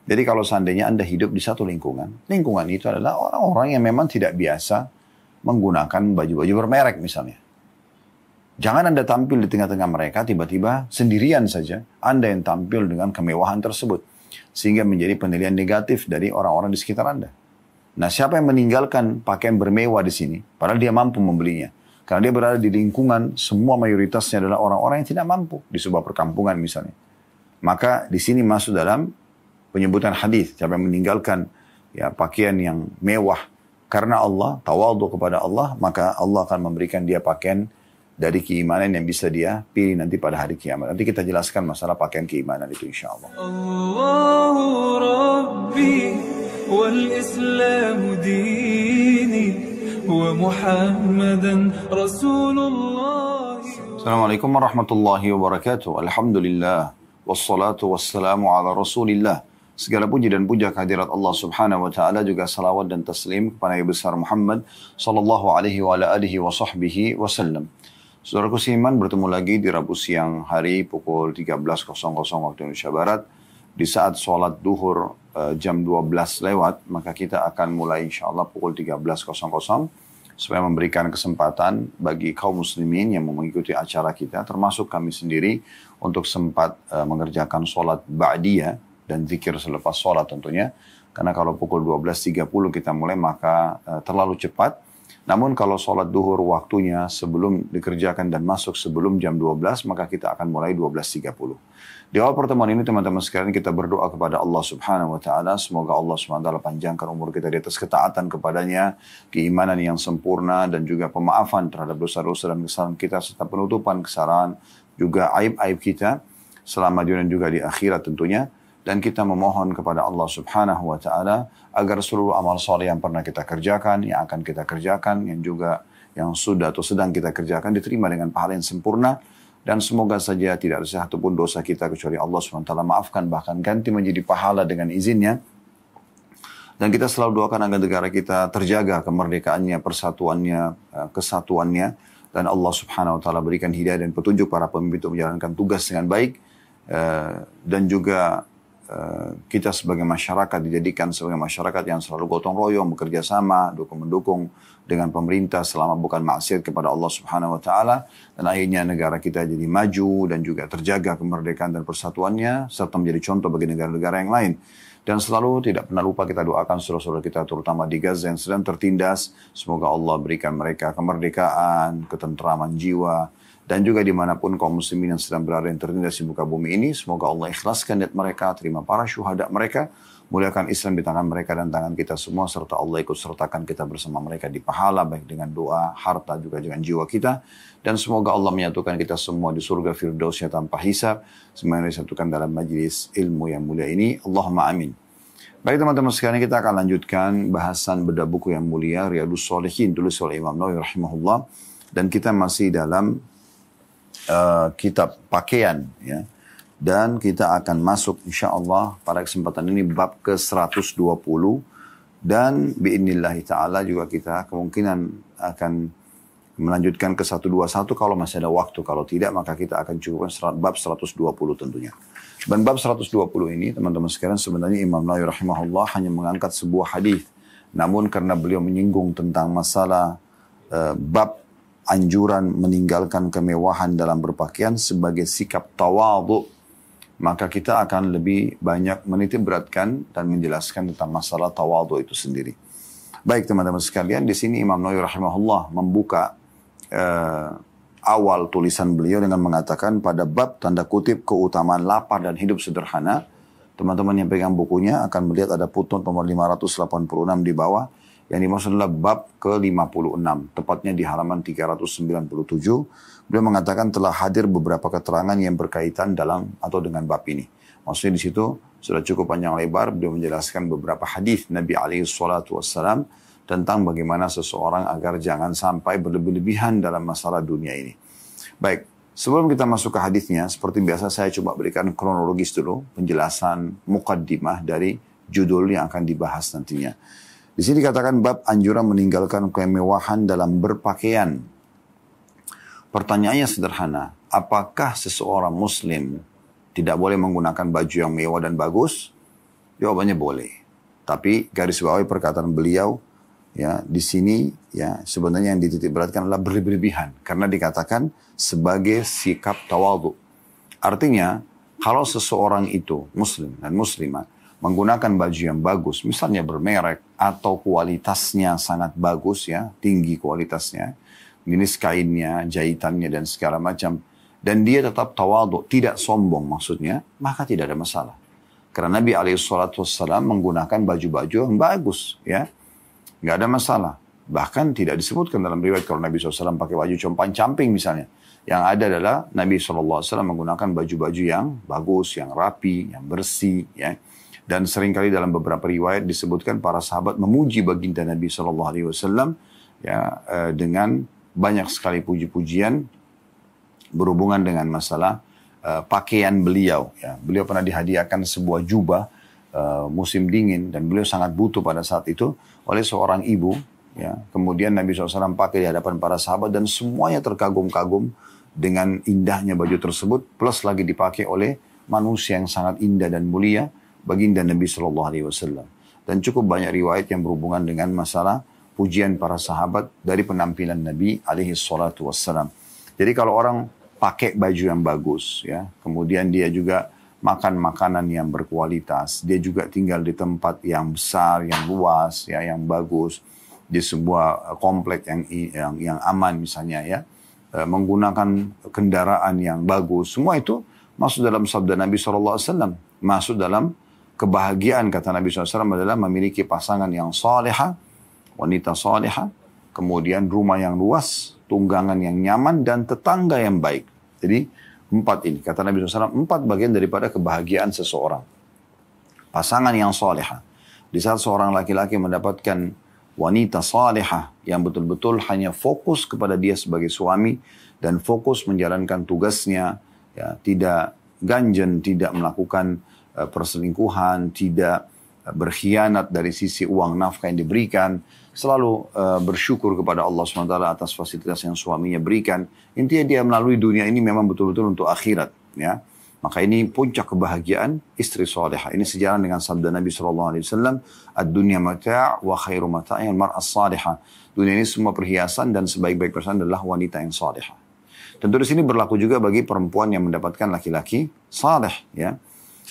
Jadi kalau seandainya Anda hidup di satu lingkungan, lingkungan itu adalah orang-orang yang memang tidak biasa menggunakan baju-baju bermerek misalnya. Jangan Anda tampil di tengah-tengah mereka, tiba-tiba sendirian saja Anda yang tampil dengan kemewahan tersebut. Sehingga menjadi penilaian negatif dari orang-orang di sekitar Anda. Nah, siapa yang meninggalkan pakaian bermewah di sini, padahal dia mampu membelinya. Karena dia berada di lingkungan, semua mayoritasnya adalah orang-orang yang tidak mampu di sebuah perkampungan misalnya. Maka di sini masuk dalam penyebutan hadis, siapa yang meninggalkan ya pakaian yang mewah karena Allah, tawadhu kepada Allah, maka Allah akan memberikan dia pakaian dari keimanan yang bisa dia pilih nanti pada hari kiamat. Nanti kita jelaskan masalah pakaian keimanan itu insyaAllah. Allahu Rabbi wal Islamu dini wa Muhammadan Rasulullah. Assalamualaikum warahmatullahi wabarakatuh. Alhamdulillah. Wassalatu wassalamu ala Rasulillah. Segala puji dan puja kehadirat Allah Subhanahu wa taala, juga salawat dan taslim kepada Nabi besar Muhammad sallallahu alaihi wa ala alihi wa sahbihi wasallam. Saudaraku seiman, bertemu lagi di Rabu siang hari pukul 13.00 waktu Indonesia Barat. Di saat sholat duhur jam 12 lewat, maka kita akan mulai insyaAllah pukul 13.00 supaya memberikan kesempatan bagi kaum muslimin yang mengikuti acara kita, termasuk kami sendiri, untuk sempat mengerjakan sholat ba'diyah dan zikir selepas sholat tentunya. Karena kalau pukul 12.30 kita mulai maka terlalu cepat. Namun kalau sholat duhur waktunya sebelum dikerjakan dan masuk sebelum jam 12, maka kita akan mulai 12.30. Di awal pertemuan ini teman-teman sekalian kita berdoa kepada Allah Subhanahu wa taala, semoga Allah Subhanahu wa taala panjangkan umur kita di atas ketaatan kepadanya, keimanan yang sempurna dan juga pemaafan terhadap dosa-dosa dan kesalahan kita serta penutupan kesalahan juga aib-aib kita selama dunia dan juga di akhirat tentunya. Dan kita memohon kepada Allah Subhanahu wa taala agar seluruh amal soleh yang pernah kita kerjakan, yang akan kita kerjakan, yang juga yang sudah atau sedang kita kerjakan diterima dengan pahala yang sempurna. Dan semoga saja tidak ada satu pun dosa kita kecuali Allah Subhanahu wa taala maafkan, bahkan ganti menjadi pahala dengan izinnya. Dan kita selalu doakan agar negara kita terjaga kemerdekaannya, persatuannya, kesatuannya. Dan Allah Subhanahu wa taala berikan hidayah dan petunjuk para pemimpin untuk menjalankan tugas dengan baik. Dan juga kita sebagai masyarakat dijadikan sebagai masyarakat yang selalu gotong royong, bekerja sama, mendukung dengan pemerintah selama bukan maksiat kepada Allah Subhanahu wa taala, dan akhirnya negara kita jadi maju dan juga terjaga kemerdekaan dan persatuannya serta menjadi contoh bagi negara-negara yang lain. Dan selalu tidak pernah lupa kita doakan saudara-saudara kita terutama di Gaza yang sedang tertindas, semoga Allah berikan mereka kemerdekaan, ketentraman jiwa. Dan juga dimanapun kaum muslimin yang sedang berada yang tertindas di muka bumi ini, semoga Allah ikhlaskan niat mereka, terima para syuhada mereka, muliakan Islam di tangan mereka dan tangan kita semua, serta Allah ikut sertakan kita bersama mereka di pahala, baik dengan doa, harta, juga dengan jiwa kita. Dan semoga Allah menyatukan kita semua di surga Firdausnya tanpa hisab, semuanya disatukan dalam majlis ilmu yang mulia ini. Allahumma amin. Baik teman-teman sekalian, kita akan lanjutkan bahasan bedah buku yang mulia, Riyadhus Shalihin, tulis oleh Imam Nawawi rahimahullah. Dan kita masih dalam kitab pakaian ya, dan kita akan masuk insyaallah pada kesempatan ini bab ke 120, dan biidnillahi ta'ala juga kita kemungkinan akan melanjutkan ke 121 kalau masih ada waktu, kalau tidak maka kita akan cukupkan bab 120 tentunya. Dan bab 120 ini teman-teman sekalian sebenarnya Imam Nawawi rahimahullah hanya mengangkat sebuah hadis, namun karena beliau menyinggung tentang masalah bab anjuran meninggalkan kemewahan dalam berpakaian sebagai sikap tawadhu, maka kita akan lebih banyak menitik beratkan dan menjelaskan tentang masalah tawadhu itu sendiri. Baik teman-teman sekalian, di sini Imam Nawawi rahimahullah membuka awal tulisan beliau dengan mengatakan pada bab tanda kutip keutamaan lapar dan hidup sederhana. Teman-teman yang pegang bukunya akan melihat ada footnote nomor 586 di bawah. Yang dimaksud adalah bab ke-56, tepatnya di halaman 397. Beliau mengatakan telah hadir beberapa keterangan yang berkaitan dalam atau dengan bab ini. Maksudnya di situ sudah cukup panjang lebar, beliau menjelaskan beberapa hadis Nabi SAW tentang bagaimana seseorang agar jangan sampai berlebih-lebihan dalam masalah dunia ini. Baik, sebelum kita masuk ke hadisnya, seperti biasa saya coba berikan kronologis dulu, penjelasan mukaddimah dari judul yang akan dibahas nantinya. Di sini dikatakan bab anjuran meninggalkan kemewahan dalam berpakaian. Pertanyaannya sederhana, apakah seseorang muslim tidak boleh menggunakan baju yang mewah dan bagus? Jawabannya boleh. Tapi garis bawahi perkataan beliau, ya di sini ya sebenarnya yang dititik beratkan adalah berlebihan. Karena dikatakan sebagai sikap tawadhu. Artinya, kalau seseorang itu, muslim dan muslimah, menggunakan baju yang bagus, misalnya bermerek, atau kualitasnya sangat bagus ya, tinggi kualitasnya, jenis kainnya, jahitannya, dan segala macam, dan dia tetap tawadhu, tidak sombong maksudnya, maka tidak ada masalah. Karena Nabi SAW menggunakan baju-baju yang bagus, ya, nggak ada masalah. Bahkan tidak disebutkan dalam riwayat kalau Nabi SAW pakai baju compang-camping misalnya. Yang ada adalah Nabi SAW menggunakan baju-baju yang bagus, yang rapi, yang bersih, ya. Dan seringkali dalam beberapa riwayat disebutkan para sahabat memuji baginda Nabi SAW, ya, dengan banyak sekali puji-pujian berhubungan dengan masalah pakaian beliau. Ya. Beliau pernah dihadiahkan sebuah jubah musim dingin dan beliau sangat butuh pada saat itu oleh seorang ibu. Ya. Kemudian Nabi SAW pakai di hadapan para sahabat dan semuanya terkagum-kagum dengan indahnya baju tersebut, plus lagi dipakai oleh manusia yang sangat indah dan mulia, baginda Nabi SAW. Dan cukup banyak riwayat yang berhubungan dengan masalah pujian para sahabat dari penampilan Nabi SAW. Jadi kalau orang pakai baju yang bagus, ya, kemudian dia juga makan makanan yang berkualitas, dia juga tinggal di tempat yang besar, yang luas, ya, yang bagus, di sebuah komplek yang aman misalnya, ya, menggunakan kendaraan yang bagus, semua itu masuk dalam sabda Nabi SAW, masuk dalam kebahagiaan kata Nabi SAW adalah memiliki pasangan yang salihah, wanita salihah, kemudian rumah yang luas, tunggangan yang nyaman, dan tetangga yang baik. Jadi 4 ini, kata Nabi SAW, 4 bagian daripada kebahagiaan seseorang. Pasangan yang salihah. Di saat seorang laki-laki mendapatkan wanita salihah yang betul-betul hanya fokus kepada dia sebagai suami dan fokus menjalankan tugasnya, ya, tidak ganjen, tidak melakukan perselingkuhan, tidak berkhianat dari sisi uang nafkah yang diberikan, selalu bersyukur kepada Allah SWT atas fasilitas yang suaminya berikan. Intinya dia melalui dunia ini memang betul-betul untuk akhirat, ya. Maka ini puncak kebahagiaan istri salihah. Ini sejalan dengan sabda Nabi SAW, ad-dunya mata' wa khairu mata'il mar'as salihah. Dunia ini semua perhiasan dan sebaik-baik perhiasan adalah wanita yang salihah. Tentu di sini berlaku juga bagi perempuan yang mendapatkan laki-laki salih, ya.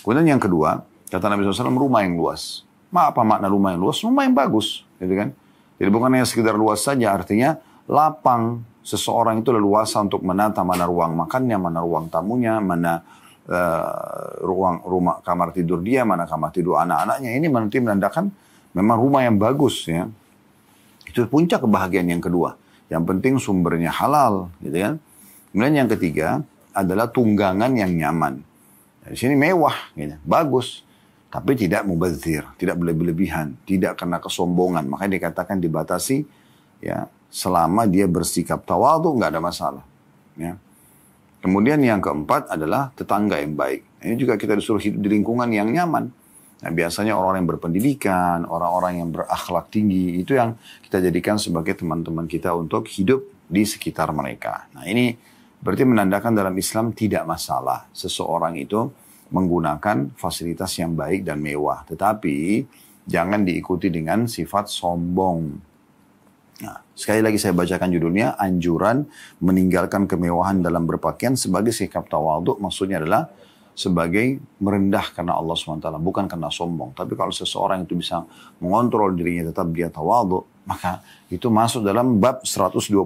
Kemudian yang kedua, kata Nabi SAW, rumah yang luas. Apa makna rumah yang luas? Rumah yang bagus, gitu kan? Jadi bukan hanya sekedar luas saja, artinya lapang. Seseorang itu leluasa untuk menata mana ruang makannya, mana ruang tamunya, mana ruang rumah kamar tidur dia, mana kamar tidur anak-anaknya. Ini menandakan memang rumah yang bagus, ya. Itu puncak kebahagiaan yang kedua. Yang penting sumbernya halal, gitu kan? Kemudian yang ketiga adalah tunggangan yang nyaman. Di sini mewah, gitu, bagus. Tapi tidak mubazir, tidak berlebihan, tidak karena kesombongan. Makanya dikatakan dibatasi, ya, selama dia bersikap tawadhu nggak ada masalah. Ya. Kemudian yang keempat adalah tetangga yang baik. Ini juga kita disuruh hidup di lingkungan yang nyaman. Nah, biasanya orang-orang yang berpendidikan, orang-orang yang berakhlak tinggi, itu yang kita jadikan sebagai teman-teman kita untuk hidup di sekitar mereka. Nah, ini berarti menandakan dalam Islam tidak masalah seseorang itu menggunakan fasilitas yang baik dan mewah. Tetapi jangan diikuti dengan sifat sombong. Nah, sekali lagi saya bacakan judulnya, anjuran meninggalkan kemewahan dalam berpakaian sebagai sikap tawadhu. Maksudnya adalah sebagai merendah karena Allah SWT, bukan karena sombong. Tapi kalau seseorang itu bisa mengontrol dirinya tetap dia tawadhu, maka itu masuk dalam bab 121.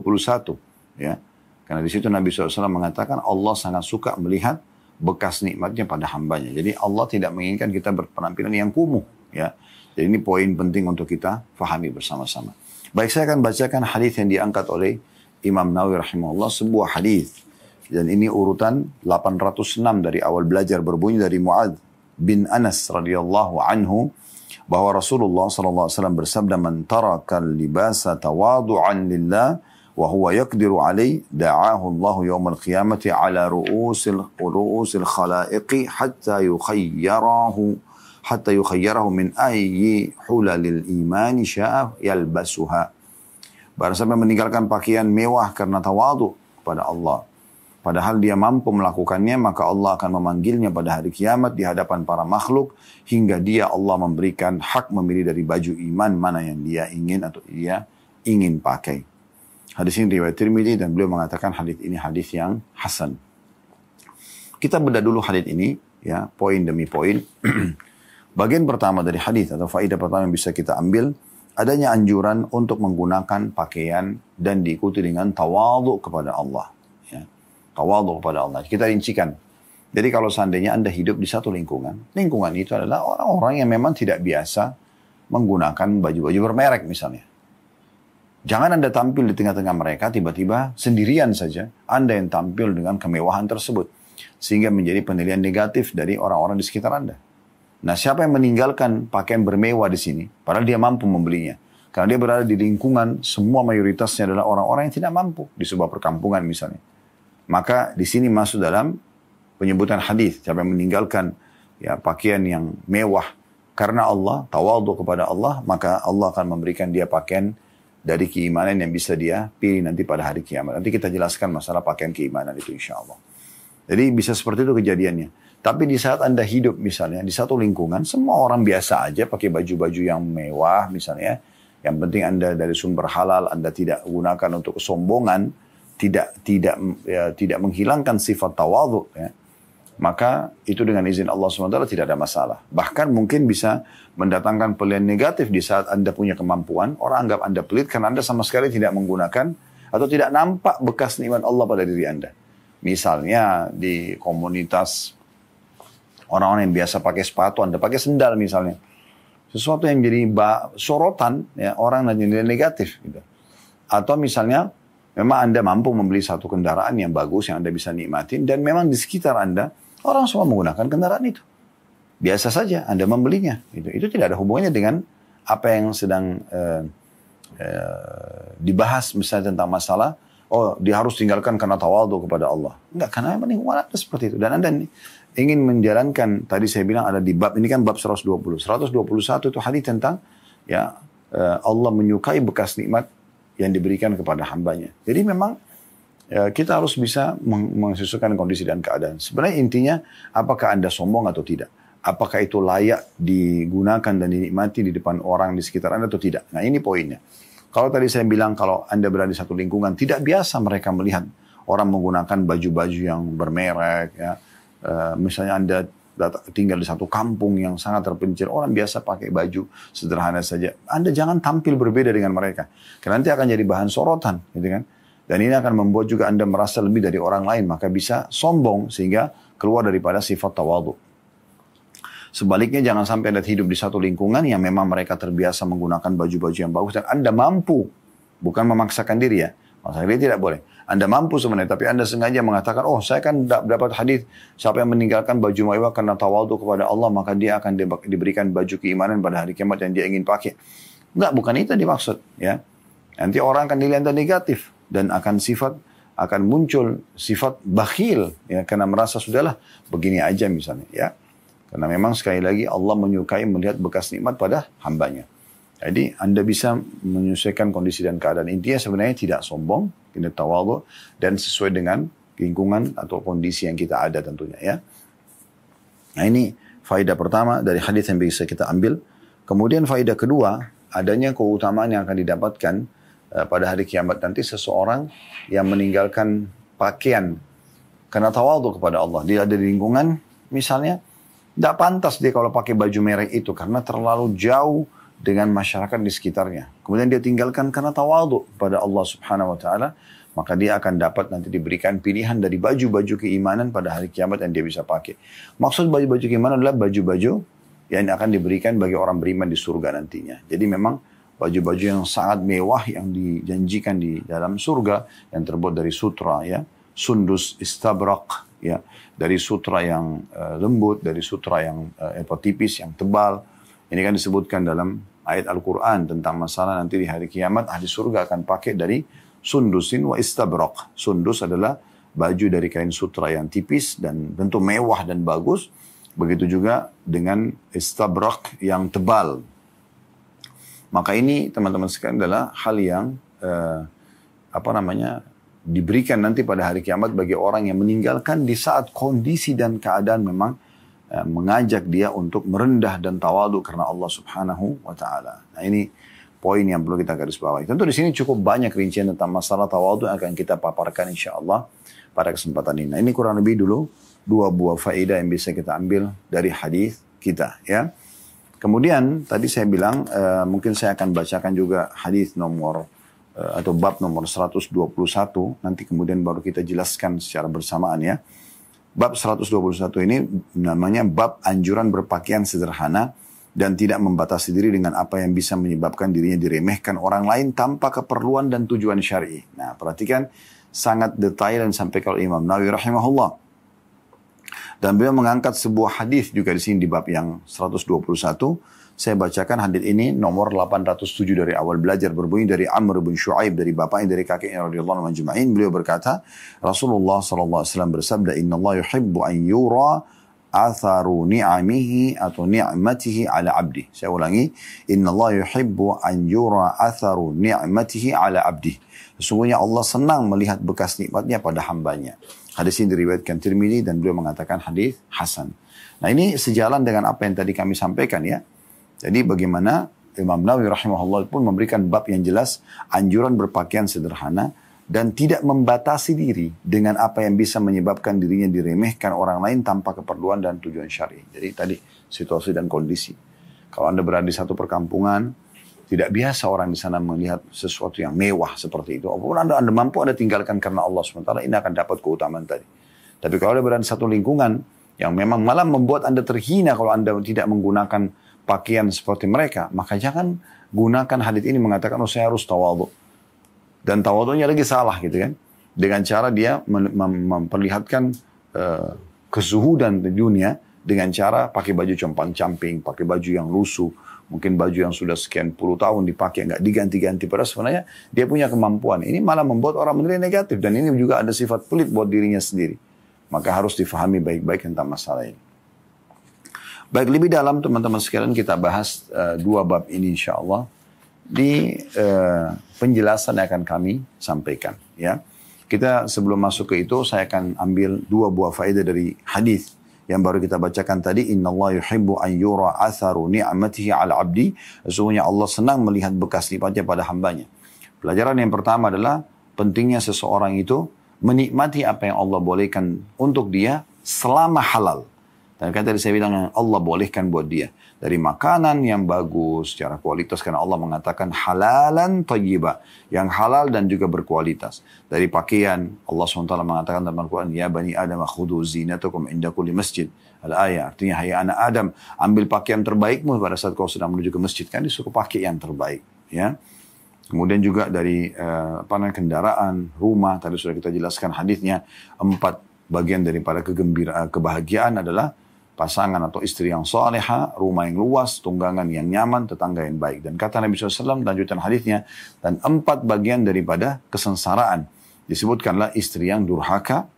Ya. Karena di situ Nabi SAW mengatakan Allah sangat suka melihat bekas nikmatnya pada hambanya. Jadi Allah tidak menginginkan kita berpenampilan yang kumuh. Ya. Jadi ini poin penting untuk kita fahami bersama-sama. Baik, saya akan bacakan hadis yang diangkat oleh Imam Nawawi rahimahullah, sebuah hadis. Dan ini urutan 806 dari awal belajar, berbunyi dari Mu'adz bin Anas radhiyallahu anhu bahwa Rasulullah sallallahu alaihi wasallam bersabda, "Man taraka al-libasa tawadu'an lillah wa huwa yaqdiru alayhi da'ahu Allah yawm al-qiyamati ala ru'usil khalaiqi hatta yukhayyarahu min ayyi hulalil imani sya'a yalbasuha." Barang siapa meninggalkan pakaian mewah karena tawadhu kepada Allah, Padahal dia mampu melakukannya, maka Allah akan memanggilnya pada hari kiamat di hadapan para makhluk hingga dia Allah memberikan hak memilih dari baju iman mana yang dia ingin atau dia ingin pakai. Hadis ini riwayat Tirmidzi dan beliau mengatakan hadis ini hadis yang hasan. Kita bedah dulu hadis ini ya, poin demi poin. Bagian pertama dari hadis atau faedah pertama yang bisa kita ambil, adanya anjuran untuk menggunakan pakaian dan diikuti dengan tawadhu kepada Allah. Ya. Tawadhu kepada Allah. Kita rincikan. Jadi kalau seandainya Anda hidup di satu lingkungan, lingkungan itu adalah orang-orang yang memang tidak biasa menggunakan baju-baju bermerek misalnya. Jangan Anda tampil di tengah-tengah mereka, tiba-tiba sendirian saja Anda yang tampil dengan kemewahan tersebut. Sehingga menjadi penilaian negatif dari orang-orang di sekitar Anda. Nah, siapa yang meninggalkan pakaian bermewah di sini, padahal dia mampu membelinya. Karena dia berada di lingkungan, semua mayoritasnya adalah orang-orang yang tidak mampu. Di sebuah perkampungan misalnya. Maka di sini masuk dalam penyebutan hadis, siapa yang meninggalkan ya, pakaian yang mewah karena Allah, tawadhu kepada Allah, maka Allah akan memberikan dia pakaian dari keimanan yang bisa dia pilih nanti pada hari kiamat. Nanti kita jelaskan masalah pakaian keimanan itu insya Allah. Jadi bisa seperti itu kejadiannya. Tapi di saat Anda hidup misalnya di satu lingkungan, semua orang biasa aja pakai baju-baju yang mewah misalnya. Yang penting Anda dari sumber halal, Anda tidak gunakan untuk kesombongan, tidak menghilangkan sifat tawadhu. Ya. Maka itu dengan izin Allah SWT tidak ada masalah. Bahkan mungkin bisa mendatangkan pilihan negatif di saat Anda punya kemampuan. Orang anggap Anda pelit karena Anda sama sekali tidak menggunakan atau tidak nampak bekas nikmat Allah pada diri Anda. Misalnya di komunitas orang-orang yang biasa pakai sepatu, Anda pakai sendal misalnya. Sesuatu yang jadi sorotan, ya, orang nilai negatif. Gitu. Atau misalnya memang Anda mampu membeli satu kendaraan yang bagus, yang Anda bisa nikmatin. Dan memang di sekitar Anda, orang semua menggunakan kendaraan itu. Biasa saja Anda membelinya. Itu tidak ada hubungannya dengan apa yang sedang dibahas misalnya tentang masalah, oh dia harus tinggalkan karena tawadhu kepada Allah. Enggak, karena memang lingkungan Anda seperti itu. Dan Anda ingin menjalankan, tadi saya bilang ada di bab, ini kan bab 120. 121 itu hadis tentang ya Allah menyukai bekas nikmat yang diberikan kepada hambanya. Jadi memang kita harus bisa menyesuaikan kondisi dan keadaan. Sebenarnya intinya, apakah Anda sombong atau tidak? Apakah itu layak digunakan dan dinikmati di depan orang di sekitar Anda atau tidak? Nah ini poinnya. Kalau tadi saya bilang kalau Anda berada di satu lingkungan, tidak biasa mereka melihat orang menggunakan baju-baju yang bermerek. Ya. Misalnya Anda tinggal di satu kampung yang sangat terpencil, orang biasa pakai baju sederhana saja. Anda jangan tampil berbeda dengan mereka. Karena nanti akan jadi bahan sorotan. Gitu kan? Dan ini akan membuat juga Anda merasa lebih dari orang lain. Maka bisa sombong sehingga keluar daripada sifat tawadhu. Sebaliknya jangan sampai Anda hidup di satu lingkungan yang memang mereka terbiasa menggunakan baju-baju yang bagus. Dan Anda mampu. Bukan memaksakan diri ya. Maksudnya dia tidak boleh. Anda mampu sebenarnya, tapi Anda sengaja mengatakan, oh saya kan dapat hadis, siapa yang meninggalkan baju mewah karena tawadhu kepada Allah, maka dia akan diberikan baju keimanan pada hari kiamat yang dia ingin pakai. Enggak, bukan itu yang dimaksud. Ya. Nanti orang akan dilihat negatif, dan akan muncul sifat bakhil, ya, karena merasa sudahlah begini aja misalnya. Ya. Karena memang sekali lagi Allah menyukai melihat bekas nikmat pada hambanya. Jadi Anda bisa menyesuaikan kondisi dan keadaan. Intinya sebenarnya tidak sombong, tidak tawadhu, dan sesuai dengan lingkungan atau kondisi yang kita ada tentunya ya. Nah ini faedah pertama dari hadis yang bisa kita ambil. Kemudian faedah kedua, adanya keutamaan yang akan didapatkan pada hari kiamat nanti seseorang yang meninggalkan pakaian karena tawadhu kepada Allah. Dia ada di lingkungan misalnya, tidak pantas dia kalau pakai baju merek itu karena terlalu jauh dengan masyarakat di sekitarnya. Kemudian dia tinggalkan karena tawadhu pada Allah Subhanahu wa taala, maka dia akan dapat nanti diberikan pilihan dari baju-baju keimanan pada hari kiamat yang dia bisa pakai. Maksud baju-baju keimanan adalah baju-baju yang akan diberikan bagi orang beriman di surga nantinya. Jadi memang baju-baju yang sangat mewah yang dijanjikan di dalam surga yang terbuat dari sutra ya, sundus, istabrak ya, dari sutra yang lembut, dari sutra yang tipis, yang tebal. Ini kan disebutkan dalam ayat Al-Quran tentang masalah nanti di hari kiamat ahli surga akan pakai dari sundusin wa istabrak. Sundus adalah baju dari kain sutra yang tipis dan tentu mewah dan bagus. Begitu juga dengan istabrak yang tebal. Maka ini teman-teman sekalian adalah hal yang diberikan nanti pada hari kiamat bagi orang yang meninggalkan di saat kondisi dan keadaan memang mengajak dia untuk merendah dan tawadu karena Allah Subhanahu wa taala. Nah, ini poin yang perlu kita garis bawahi. Tentu di sini cukup banyak rincian tentang masalah tawadu yang akan kita paparkan insyaallah pada kesempatan ini. Nah, ini kurang lebih dulu 2 buah faedah yang bisa kita ambil dari hadis kita, ya. Kemudian tadi saya bilang mungkin saya akan bacakan juga hadis nomor atau bab nomor 121, nanti kemudian baru kita jelaskan secara bersamaan, ya. Bab 121 ini namanya bab anjuran berpakaian sederhana dan tidak membatasi diri dengan apa yang bisa menyebabkan dirinya diremehkan orang lain tanpa keperluan dan tujuan syar'i. Nah, perhatikan sangat detail dan sampai kalau Imam Nawawi rahimahullah. Dan beliau mengangkat sebuah hadis juga di sini di bab yang 121. Saya bacakan hadis ini nomor 807 dari awal belajar, berbunyi dari Amr bin Shu'aib dari bapaknya dari kakeknya radhiyallahu anhu ajma'in. Beliau berkata, Rasulullah sallallahu alaihi wasallam bersabda, "Inna Allah yuhibbu an yura atharu ni'amihi atau ni'matihi ala 'abdi." Saya ulangi, "Inna Allah yuhibbu an yura atharu ni'matihi ala 'abdi." Sesungguhnya Allah senang melihat bekas nikmatnya pada hambanya. Hadis ini diriwayatkan Tirmidzi dan beliau mengatakan hadis hasan. Nah, ini sejalan dengan apa yang tadi kami sampaikan, ya. Jadi bagaimana Imam Nawawi rahimahullah pun memberikan bab yang jelas anjuran berpakaian sederhana dan tidak membatasi diri dengan apa yang bisa menyebabkan dirinya diremehkan orang lain tanpa keperluan dan tujuan syar'i. Jadi tadi situasi dan kondisi. Kalau Anda berada di satu perkampungan, tidak biasa orang di sana melihat sesuatu yang mewah seperti itu. Apapun Anda mampu, Anda tinggalkan karena Allah SWT, ini akan dapat keutamaan tadi. Tapi kalau Anda berada di satu lingkungan yang memang malah membuat Anda terhina kalau Anda tidak menggunakan pakaian seperti mereka, maka jangan gunakan hadits ini mengatakan, oh saya harus tawadhu. Dan tawadhunya lagi salah gitu kan. Dengan cara dia memperlihatkan kezuhudan di dunia dengan cara pakai baju compang-camping, pakai baju yang lusuh, mungkin baju yang sudah sekian puluh tahun dipakai, nggak diganti-ganti. Padahal sebenarnya dia punya kemampuan. Ini malah membuat orang menilai negatif. Dan ini juga ada sifat pelit buat dirinya sendiri. Maka harus difahami baik-baik tentang masalah ini. Baik, lebih dalam teman-teman sekalian kita bahas 2 bab ini insyaAllah. Di penjelasan yang akan kami sampaikan. Ya, kita sebelum masuk ke itu, saya akan ambil 2 buah faedah dari hadis yang baru kita bacakan tadi. Inna Allah yuhibbu an yura atharu ni'matihi ala abdi. Sesungguhnya Allah senang melihat bekas nikmatnya pada hambanya. Pelajaran yang pertama adalah pentingnya seseorang itu menikmati apa yang Allah bolehkan untuk dia selama halal. Dan kan tadi saya bilang yang Allah bolehkan buat dia. Dari makanan yang bagus secara kualitas. Karena Allah mengatakan halalan thayyibah. Yang halal dan juga berkualitas. Dari pakaian. Allah SWT mengatakan dalam Al-Quran. Ya bani Adam akhudu zinatakum inda kulli masjid. Al-ayah. Artinya hai anak Adam. Ambil pakaian terbaikmu pada saat kau sedang menuju ke masjid. Kan disuruh pakai yang terbaik. Ya. Kemudian juga dari kendaraan, rumah. Tadi sudah kita jelaskan hadisnya. 4 bagian daripada kebahagiaan adalah pasangan atau istri yang salihah, rumah yang luas, tunggangan yang nyaman, tetangga yang baik. Dan kata Nabi SAW, lanjutan hadisnya, dan 4 bagian daripada kesengsaraan. Disebutkanlah istri yang durhaka,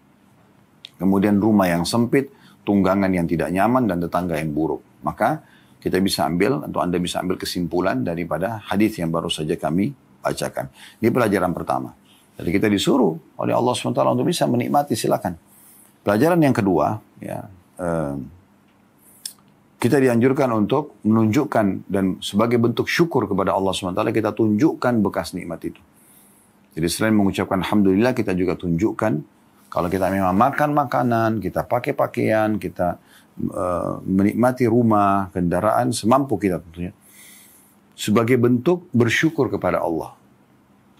kemudian rumah yang sempit, tunggangan yang tidak nyaman, dan tetangga yang buruk. Maka kita bisa ambil, atau Anda bisa ambil kesimpulan daripada hadis yang baru saja kami bacakan. Ini pelajaran pertama. Jadi kita disuruh oleh Allah SWT untuk bisa menikmati, silakan. Pelajaran yang kedua, ya, kita dianjurkan untuk menunjukkan dan sebagai bentuk syukur kepada Allah SWT, kita tunjukkan bekas nikmat itu. Jadi selain mengucapkan Alhamdulillah, kita juga tunjukkan kalau kita memang makan makanan, kita pakai pakaian, kita menikmati rumah, kendaraan, semampu kita tentunya. Sebagai bentuk bersyukur kepada Allah.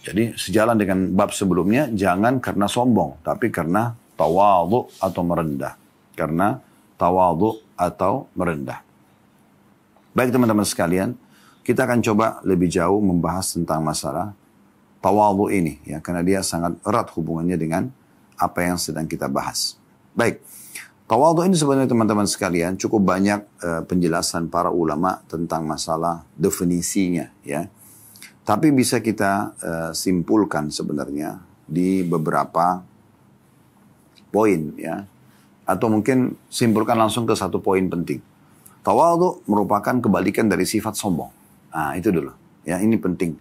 Jadi sejalan dengan bab sebelumnya, jangan karena sombong, tapi karena tawadhu atau merendah. Karena tawadhu atau merendah. Baik teman-teman sekalian, kita akan coba lebih jauh membahas tentang masalah tawadhu ini, ya, karena dia sangat erat hubungannya dengan apa yang sedang kita bahas. Baik, tawadhu ini sebenarnya teman-teman sekalian cukup banyak penjelasan para ulama tentang masalah definisinya, ya. Tapi bisa kita simpulkan sebenarnya di beberapa poin, ya. Atau mungkin simpulkan langsung ke satu poin penting. Tawadhu merupakan kebalikan dari sifat sombong. Nah, itu dulu. Ya, ini penting.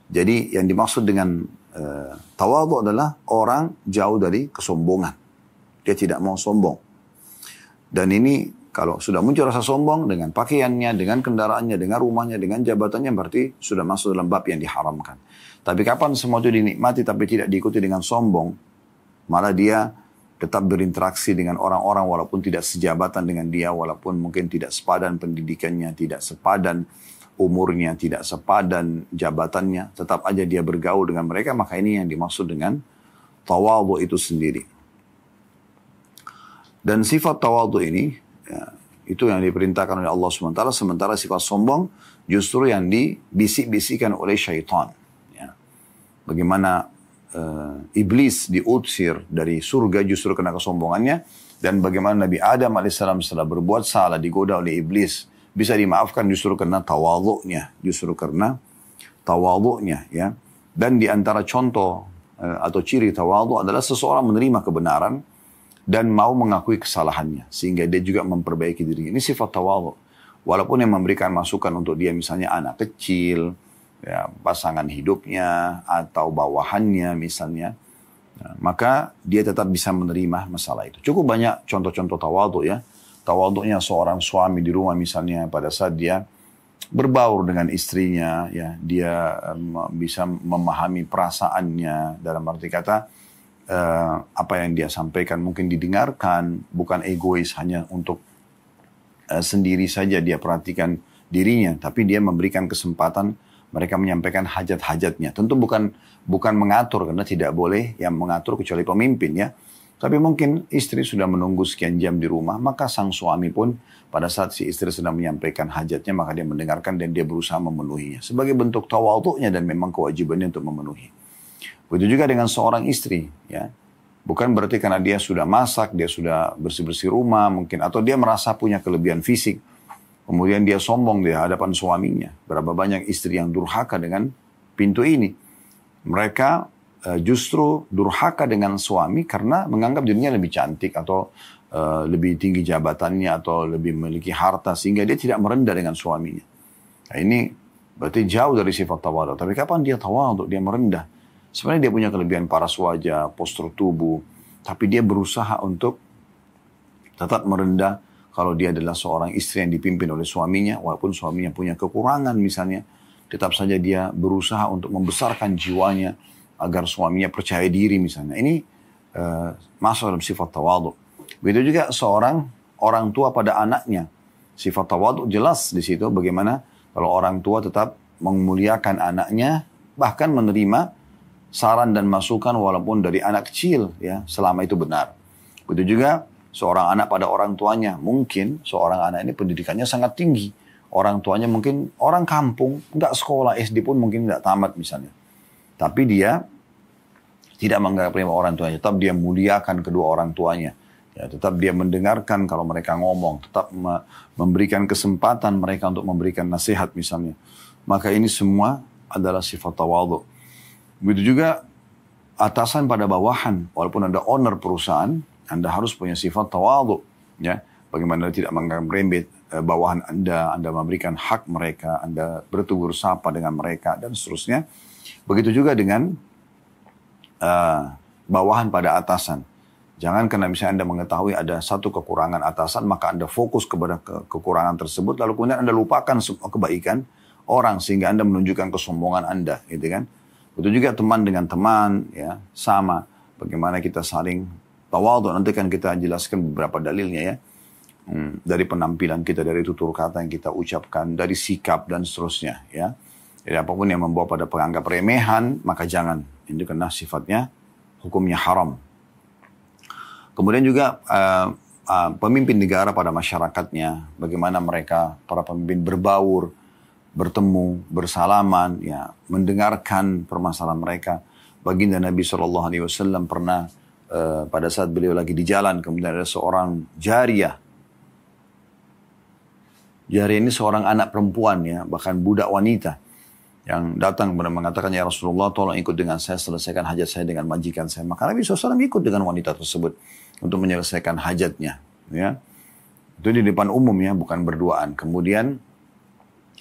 Jadi yang dimaksud dengan tawadhu adalah orang jauh dari kesombongan. Dia tidak mau sombong. Dan ini kalau sudah muncul rasa sombong dengan pakaiannya, dengan kendaraannya, dengan rumahnya, dengan jabatannya, berarti sudah masuk dalam bab yang diharamkan. Tapi kapan semua itu dinikmati tapi tidak diikuti dengan sombong, malah dia tetap berinteraksi dengan orang-orang walaupun tidak sejabatan dengan dia, walaupun mungkin tidak sepadan pendidikannya, tidak sepadan umurnya, tidak sepadan jabatannya, tetap aja dia bergaul dengan mereka, maka ini yang dimaksud dengan tawadhu itu sendiri. Dan sifat tawadhu ini, ya, itu yang diperintahkan oleh Allah SWT, sementara sifat sombong justru yang dibisik-bisikan oleh syaitan. Ya. Bagaimana iblis diusir dari surga justru karena kesombongannya, dan bagaimana Nabi Adam alaihissalam setelah berbuat salah digoda oleh iblis bisa dimaafkan justru karena tawadhu'nya, ya. Dan di antara contoh atau ciri tawadhu adalah seseorang menerima kebenaran dan mau mengakui kesalahannya sehingga dia juga memperbaiki dirinya. Ini sifat tawadhu. Walaupun yang memberikan masukan untuk dia misalnya anak kecil, ya, pasangan hidupnya atau bawahannya misalnya, nah, maka dia tetap bisa menerima masalah itu. Cukup banyak contoh-contoh tawadhu ya. Tawadhu'nya seorang suami di rumah misalnya pada saat dia berbaur dengan istrinya, ya, dia bisa memahami perasaannya, dalam arti kata apa yang dia sampaikan mungkin didengarkan, bukan egois hanya untuk sendiri saja dia perhatikan dirinya, tapi dia memberikan kesempatan mereka menyampaikan hajat-hajatnya. Tentu bukan mengatur, karena tidak boleh yang mengatur kecuali pemimpin ya. Tapi mungkin istri sudah menunggu sekian jam di rumah, maka sang suami pun pada saat si istri sedang menyampaikan hajatnya, maka dia mendengarkan dan dia berusaha memenuhinya. Sebagai bentuk tawadhu'nya dan memang kewajibannya untuk memenuhi. Begitu juga dengan seorang istri, ya. Bukan berarti karena dia sudah masak, dia sudah bersih-bersih rumah mungkin, atau dia merasa punya kelebihan fisik, kemudian dia sombong di hadapan suaminya. Berapa banyak istri yang durhaka dengan pintu ini. Mereka justru durhaka dengan suami karena menganggap dirinya lebih cantik atau lebih tinggi jabatannya atau lebih memiliki harta sehingga dia tidak merendah dengan suaminya. Nah, ini berarti jauh dari sifat tawadhu. Tapi kapan dia tawadhu, dia merendah? Sebenarnya dia punya kelebihan paras wajah, postur tubuh, tapi dia berusaha untuk tetap merendah kalau dia adalah seorang istri yang dipimpin oleh suaminya, walaupun suaminya punya kekurangan misalnya, tetap saja dia berusaha untuk membesarkan jiwanya agar suaminya percaya diri misalnya. Ini masuk dalam sifat tawadhu. Begitu juga seorang orang tua pada anaknya. Sifat tawadhu jelas di situ bagaimana kalau orang tua tetap memuliakan anaknya, bahkan menerima saran dan masukan walaupun dari anak kecil ya, selama itu benar. Begitu juga seorang anak pada orang tuanya. Mungkin seorang anak ini pendidikannya sangat tinggi. Orang tuanya mungkin orang kampung, nggak sekolah, SD pun mungkin nggak tamat misalnya. Tapi dia tidak menganggap remeh orang tuanya, tetap dia muliakan kedua orang tuanya. Ya, tetap dia mendengarkan kalau mereka ngomong, tetap memberikan kesempatan mereka untuk memberikan nasihat misalnya. Maka ini semua adalah sifat tawadhu. Begitu juga atasan pada bawahan, walaupun Anda owner perusahaan, Anda harus punya sifat tawadhu. Ya, bagaimana tidak menganggap remeh bawahan Anda memberikan hak mereka, Anda bertegur sapa dengan mereka dan seterusnya. Begitu juga dengan bawahan pada atasan. Jangan karena misalnya Anda mengetahui ada satu kekurangan atasan, maka Anda fokus kepada kekurangan tersebut, lalu kemudian Anda lupakan semua kebaikan orang, sehingga Anda menunjukkan kesombongan Anda, gitu kan. Betul juga teman dengan teman, ya, sama. Bagaimana kita saling tawadhu, nanti kan kita jelaskan beberapa dalilnya ya. Dari penampilan kita, dari tutur kata yang kita ucapkan, dari sikap dan seterusnya, ya. Jadi apapun yang membawa pada penganggap remehan, maka jangan. Ini karena sifatnya hukumnya haram. Kemudian juga pemimpin negara pada masyarakatnya, bagaimana mereka, para pemimpin berbaur, bertemu, bersalaman, ya, mendengarkan permasalahan mereka. Baginda Nabi SAW pernah pada saat beliau lagi di jalan, kemudian ada seorang jariyah. Jariyah ini seorang anak perempuan, ya, bahkan budak wanita, yang datang kemudian mengatakan, ya Rasulullah, tolong ikut dengan saya, selesaikan hajat saya dengan majikan saya. Maka Nabi SAW ikut dengan wanita tersebut untuk menyelesaikan hajatnya. Ya. Itu di depan umum ya, bukan berduaan. Kemudian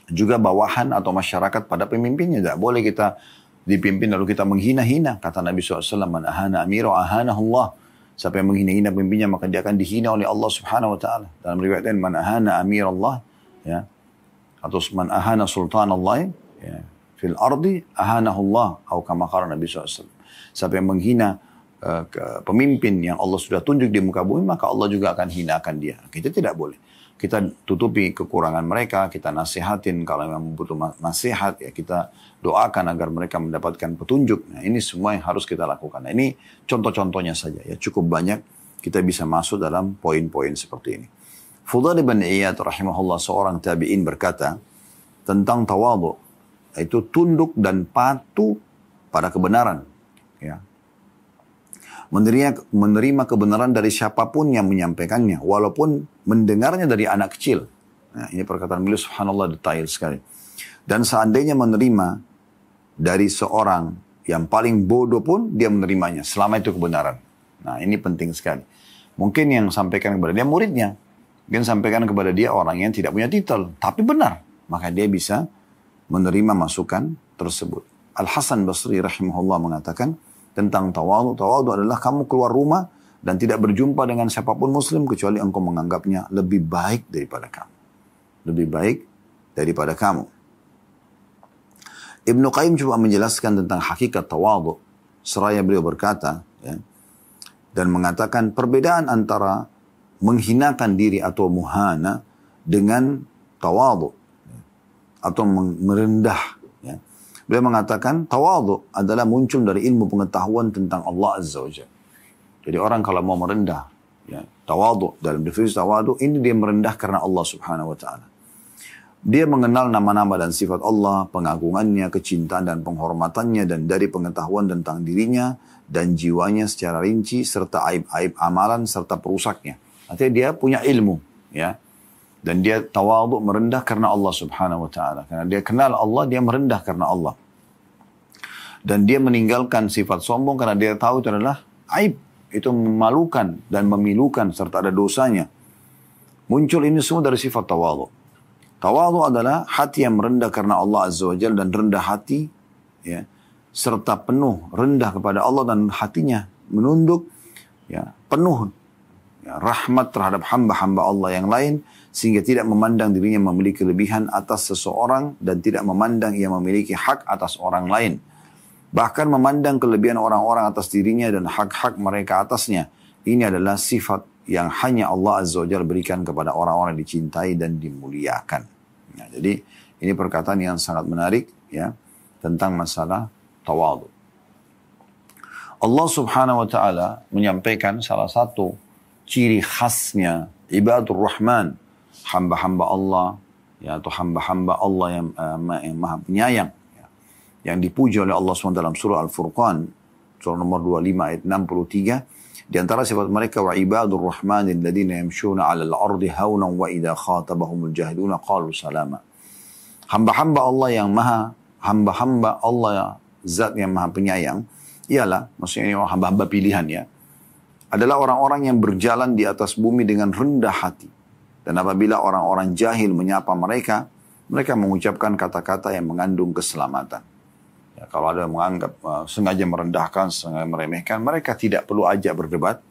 juga bawahan atau masyarakat pada pemimpinnya. Tidak boleh kita dipimpin lalu kita menghina-hina. Kata Nabi SAW, man ahana amiro ahanahullah. Siapa yang menghina-hina pemimpinnya maka dia akan dihina oleh Allah Subhanahu wa taala. Dalam riwayat lain, man ahana amirallah, ya, atau man ahana sultanallah, ya, fil ardi ahanahullah, atau kama qala Nabi SAW. Siapa yang menghina pemimpin yang Allah sudah tunjuk di muka bumi, maka Allah juga akan hinakan dia. Kita tidak boleh. Kita tutupi kekurangan mereka, kita nasihatin kalau memang butuh nasihat, ya kita doakan agar mereka mendapatkan petunjuk. Nah, ini semua yang harus kita lakukan. Nah, ini contoh-contohnya saja, ya cukup banyak kita bisa masuk dalam poin-poin seperti ini. Fudail bin Iyad rahimahullah, seorang tabi'in, berkata tentang tawadhu, yaitu tunduk dan patuh pada kebenaran, ya. Menerima kebenaran dari siapapun yang menyampaikannya, walaupun mendengarnya dari anak kecil. Nah, ini perkataan beliau subhanallah detail sekali. Dan seandainya menerima dari seorang yang paling bodoh pun dia menerimanya, selama itu kebenaran. Nah, ini penting sekali. Mungkin yang sampaikan kepada dia muridnya, mungkin sampaikan kepada dia orang yang tidak punya titel, tapi benar, maka dia bisa menerima masukan tersebut. Al-Hasan Basri rahimahullah mengatakan tentang tawadhu. Tawadhu adalah kamu keluar rumah dan tidak berjumpa dengan siapapun muslim kecuali engkau menganggapnya lebih baik daripada kamu. Lebih baik daripada kamu. Ibnu Qayyim coba menjelaskan tentang hakikat tawadhu. Seraya beliau berkata, ya, dan mengatakan perbedaan antara menghinakan diri atau muhana dengan tawadhu, ya, atau merendah. Ya. Beliau mengatakan tawadhu adalah muncul dari ilmu pengetahuan tentang Allah Azza wa Jalla. Jadi orang kalau mau merendah, ya, tawadhu, dalam definisi tawadhu ini dia merendah karena Allah Subhanahu wa taala. Dia mengenal nama-nama dan sifat Allah, pengagungannya, kecintaan dan penghormatannya, dan dari pengetahuan tentang dirinya dan jiwanya secara rinci serta aib-aib amalan serta perusaknya. Artinya dia punya ilmu, ya. Dan dia tawadhu, merendah karena Allah Subhanahu wa taala. Karena dia kenal Allah, dia merendah karena Allah. Dan dia meninggalkan sifat sombong karena dia tahu itu adalah aib. Itu memalukan dan memilukan serta ada dosanya. Muncul ini semua dari sifat tawadhu. Tawadhu adalah hati yang merendah karena Allah Azza wa Jalla dan rendah hati, ya, serta penuh rendah kepada Allah dan hatinya menunduk, ya, penuh, ya, rahmat terhadap hamba-hamba Allah yang lain, sehingga tidak memandang dirinya memiliki kelebihan atas seseorang dan tidak memandang ia memiliki hak atas orang lain. Bahkan memandang kelebihan orang-orang atas dirinya dan hak-hak mereka atasnya. Ini adalah sifat yang hanya Allah Azza wa Jalla berikan kepada orang-orang yang dicintai dan dimuliakan. Nah, jadi ini perkataan yang sangat menarik, ya, tentang masalah tawadhu. Allah Subhanahu wa taala menyampaikan salah satu ciri khasnya ibadur rahman, hamba-hamba Allah, ya, atau hamba-hamba Allah yang maha penyayang, ya, yang dipuji oleh Allah SWT dalam surah Al-Furqan, surah nomor 25 ayat 63. Di antara sifat mereka, wa ibadur rahmanil ladina yamshuna 'alal ardi haunan wa idza khatabahumul jahiluna qalu salama. Hamba-hamba Allah yang maha, hamba-hamba Allah ya, zat yang maha penyayang, ialah, maksudnya ini hamba-hamba pilihan, ya, adalah orang-orang yang berjalan di atas bumi dengan rendah hati. Dan apabila orang-orang jahil menyapa mereka, mereka mengucapkan kata-kata yang mengandung keselamatan. Ya, kalau ada yang menganggap sengaja merendahkan, sengaja meremehkan, mereka tidak perlu ajak berdebat,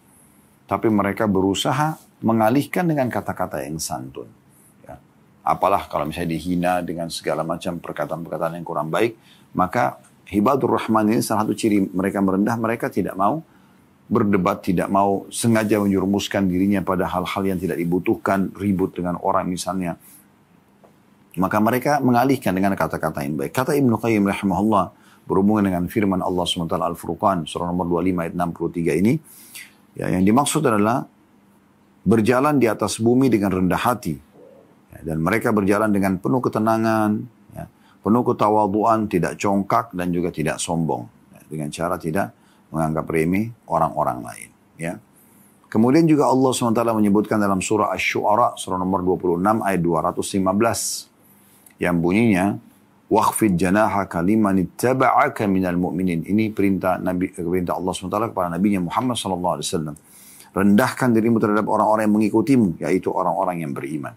tapi mereka berusaha mengalihkan dengan kata-kata yang santun. Ya. Apalah kalau misalnya dihina dengan segala macam perkataan-perkataan yang kurang baik, maka ibadur rahman ini salah satu ciri mereka merendah, mereka tidak mau berdebat, tidak mau sengaja menjerumuskan dirinya pada hal-hal yang tidak dibutuhkan, ribut dengan orang misalnya. Maka mereka mengalihkan dengan kata-kata yang baik. Kata Ibnu Qayyim rahimahullah berhubungan dengan firman Allah SWT Al-Furqan surah nomor 25 ayat 63 ini, ya, yang dimaksud adalah berjalan di atas bumi dengan rendah hati, ya, dan mereka berjalan dengan penuh ketenangan, ya, penuh ketawadhuan, tidak congkak dan juga tidak sombong, ya, dengan cara tidak menganggap remeh orang-orang lain, ya. Kemudian juga Allah SWT menyebutkan dalam surah Asy-Syu'ara surah nomor 26 ayat 215 yang bunyinya waqfid janahaka liman ittaba'aka minal mu'minin. Ini perintah Allah SWT kepada Nabi Muhammad SAW. Rendahkan dirimu terhadap orang-orang yang mengikutimu, yaitu orang-orang yang beriman.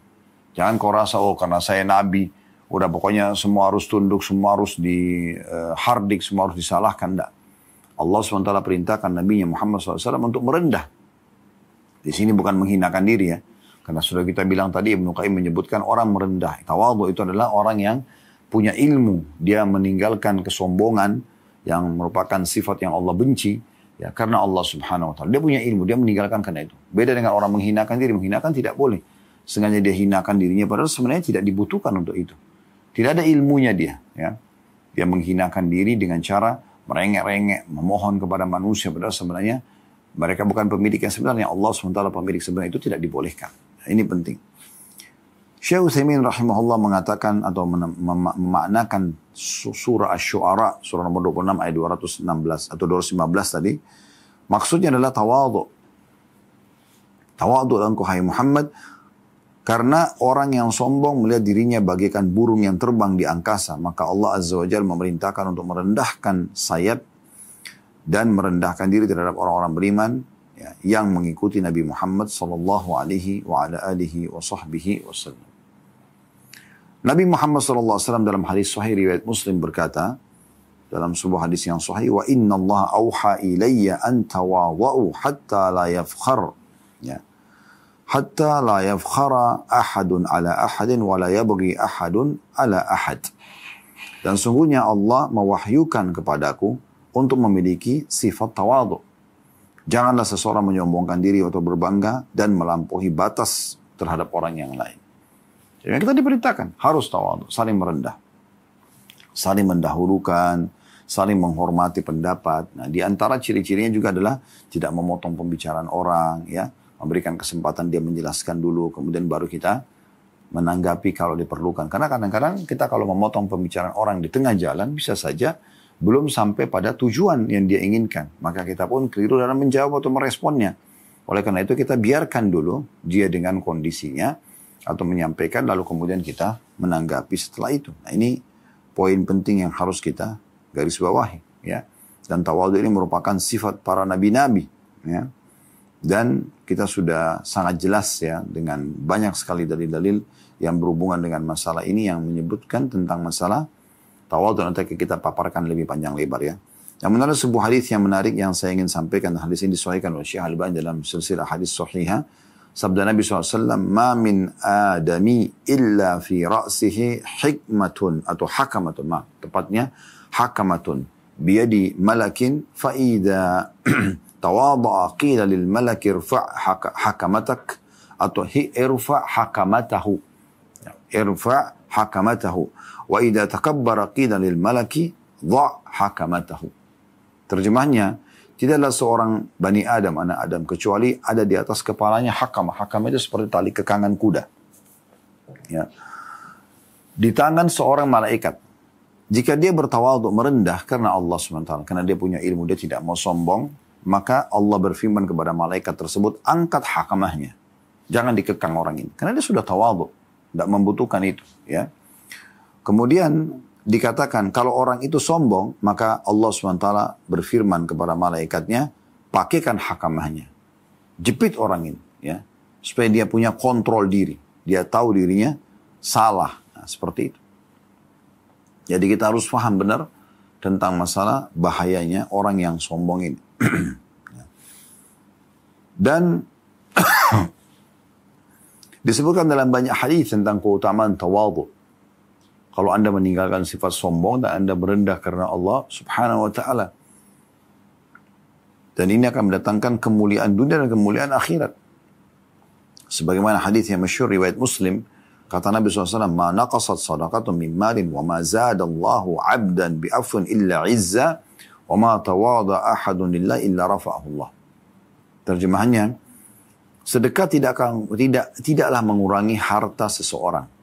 Jangan kau rasa, oh karena saya Nabi, udah pokoknya semua harus tunduk, semua harus dihardik, semua harus disalahkan. Enggak. Allah SWT perintahkan Nabi Muhammad SAW untuk merendah. Di sini bukan menghinakan diri ya. Karena sudah kita bilang tadi, Ibnu Qayyim menyebutkan orang merendah. Tawadhu itu adalah orang yang punya ilmu. Dia meninggalkan kesombongan yang merupakan sifat yang Allah benci. Ya, karena Allah Subhanahu Wa Taala. Dia punya ilmu, dia meninggalkan karena itu. Beda dengan orang menghinakan diri. Menghinakan tidak boleh. Sengaja dia hinakan dirinya, padahal sebenarnya tidak dibutuhkan untuk itu. Tidak ada ilmunya dia. Ya. Dia menghinakan diri dengan cara merengek-rengek, memohon kepada manusia. Padahal sebenarnya mereka bukan pemilik yang sebenarnya. Allah SWT pemilik sebenarnya, itu tidak dibolehkan. Ini penting. Syekh Utsaimin rahimahullah mengatakan atau memaknakan surah Asy-Syu'ara, surah nomor 26 ayat 216 atau 215 tadi. Maksudnya adalah tawadhu. Tawadhu engkau hai Muhammad, karena orang yang sombong melihat dirinya bagaikan burung yang terbang di angkasa, maka Allah Azza wa Jalla memerintahkan untuk merendahkan sayap dan merendahkan diri terhadap orang-orang beriman ya, yang mengikuti Nabi Muhammad sallallahu alaihi wa ala alihi wa sahbihi wasallam. Nabi Muhammad sallallahu alaihi wasallam dalam hadis sahih riwayat Muslim berkata dalam sebuah hadis yang sahih, wa inna Allah auha ilayya an tawadhu hatta la yafkhar ya. Hatta la yafkhara ahadun ala ahadin wa la yabghi ahadun ala ahad. Dan sungguhnya Allah mewahyukan kepadaku untuk memiliki sifat tawadhu. Janganlah seseorang menyombongkan diri atau berbangga dan melampaui batas terhadap orang yang lain. Jadi kita diperintahkan harus tawadhu, saling merendah, saling mendahulukan, saling menghormati pendapat. Nah, di antara ciri-cirinya juga adalah tidak memotong pembicaraan orang, ya, memberikan kesempatan dia menjelaskan dulu, kemudian baru kita menanggapi kalau diperlukan. Karena kadang-kadang kita kalau memotong pembicaraan orang di tengah jalan bisa saja belum sampai pada tujuan yang dia inginkan. Maka kita pun keliru dalam menjawab atau meresponnya. Oleh karena itu kita biarkan dulu dia dengan kondisinya atau menyampaikan lalu kemudian kita menanggapi setelah itu. Nah ini poin penting yang harus kita garis bawahi. Ya. Dan tawadhu ini merupakan sifat para nabi-nabi. Ya. Dan kita sudah sangat jelas ya dengan banyak sekali dalil-dalil yang berhubungan dengan masalah ini yang menyebutkan tentang masalah tawadhu. Nanti kita paparkan lebih panjang lebar ya. Yang menarik sebuah hadis yang menarik yang saya ingin sampaikan. Hadis ini disahihkan oleh Syekh Al-Albani dalam silsilah hadis sahihah. Sabda Nabi SAW, "Ma min adami illa fi ra'sihi hikmatun," atau hakamatun. Tepatnya hakamatun. Biyadi malakin fa'idha tawada'a qila lil malak irfa' hakamatak atau irfa' hakamatahu. Irfa' hakamatahu. Wa idha takabbara qila lil malaki dha' hakamatahu. Terjemahnya, tidaklah seorang Bani Adam, anak Adam, kecuali ada di atas kepalanya hakam. Hakam itu seperti tali kekangan kuda. Ya. Di tangan seorang malaikat. Jika dia bertawadhu merendah karena Allah SWT, karena dia punya ilmu, dia tidak mau sombong, maka Allah berfirman kepada malaikat tersebut, angkat hakamahnya. Jangan dikekang orang ini. Karena dia sudah tawadhu, tidak membutuhkan itu. Ya. Kemudian dikatakan kalau orang itu sombong, maka Allah SWT berfirman kepada malaikatnya, pakaikan hakamahnya. Jepit orang ini. Ya, supaya dia punya kontrol diri. Dia tahu dirinya salah. Nah, seperti itu. Jadi kita harus paham benar tentang masalah bahayanya orang yang sombong ini. Dan disebutkan dalam banyak hadis tentang keutamaan tawadhu. Kalau Anda meninggalkan sifat sombong dan Anda merendah karena Allah Subhanahu wa taala. Dan ini akan mendatangkan kemuliaan dunia dan kemuliaan akhirat. Sebagaimana hadis yang masyhur riwayat Muslim, kata Nabi SAW, "Ma naqasat sadaqatun min malin wa ma zadallahu 'abdan bi afwin illa 'izza wa ma tawada ahadun lillahi illa rafa'ahu Allah." Terjemahannya, sedekah tidaklah mengurangi harta seseorang.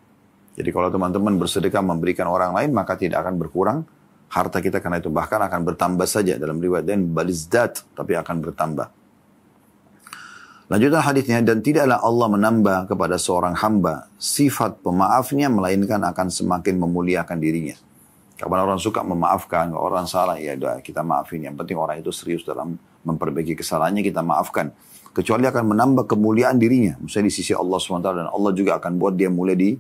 Jadi kalau teman-teman bersedekah memberikan orang lain, maka tidak akan berkurang harta kita karena itu. Bahkan akan bertambah saja. Dalam riwayat lain, balizdat, tapi akan bertambah. Lanjutan hadisnya, dan tidaklah Allah menambah kepada seorang hamba sifat pemaafnya, melainkan akan semakin memuliakan dirinya. Kapan orang suka memaafkan, kalau orang salah, ya udah kita maafin. Yang penting orang itu serius dalam memperbaiki kesalahannya, kita maafkan. Kecuali akan menambah kemuliaan dirinya. Misalnya di sisi Allah SWT, dan Allah juga akan buat dia mulai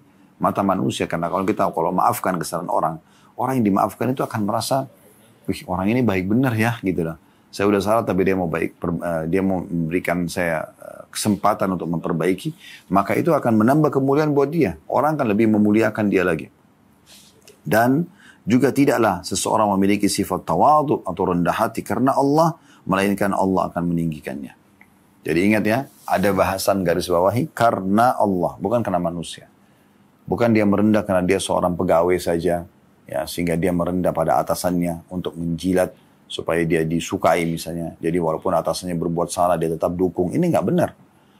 mata manusia. Karena kalau maafkan kesalahan orang, orang yang dimaafkan itu akan merasa, wih, orang ini baik benar ya, gitu loh. Saya udah salah tapi dia mau dia mau memberikan saya kesempatan untuk memperbaiki, maka itu akan menambah kemuliaan buat dia. Orang akan lebih memuliakan dia lagi. Dan juga tidaklah seseorang memiliki sifat tawadhu atau rendah hati karena Allah, melainkan Allah akan meninggikannya. Jadi ingat ya, ada bahasan garis bawahi karena Allah, bukan karena manusia. Bukan dia merendah karena dia seorang pegawai saja, ya, sehingga dia merendah pada atasannya untuk menjilat supaya dia disukai misalnya. Jadi walaupun atasannya berbuat salah, dia tetap dukung. Ini nggak benar.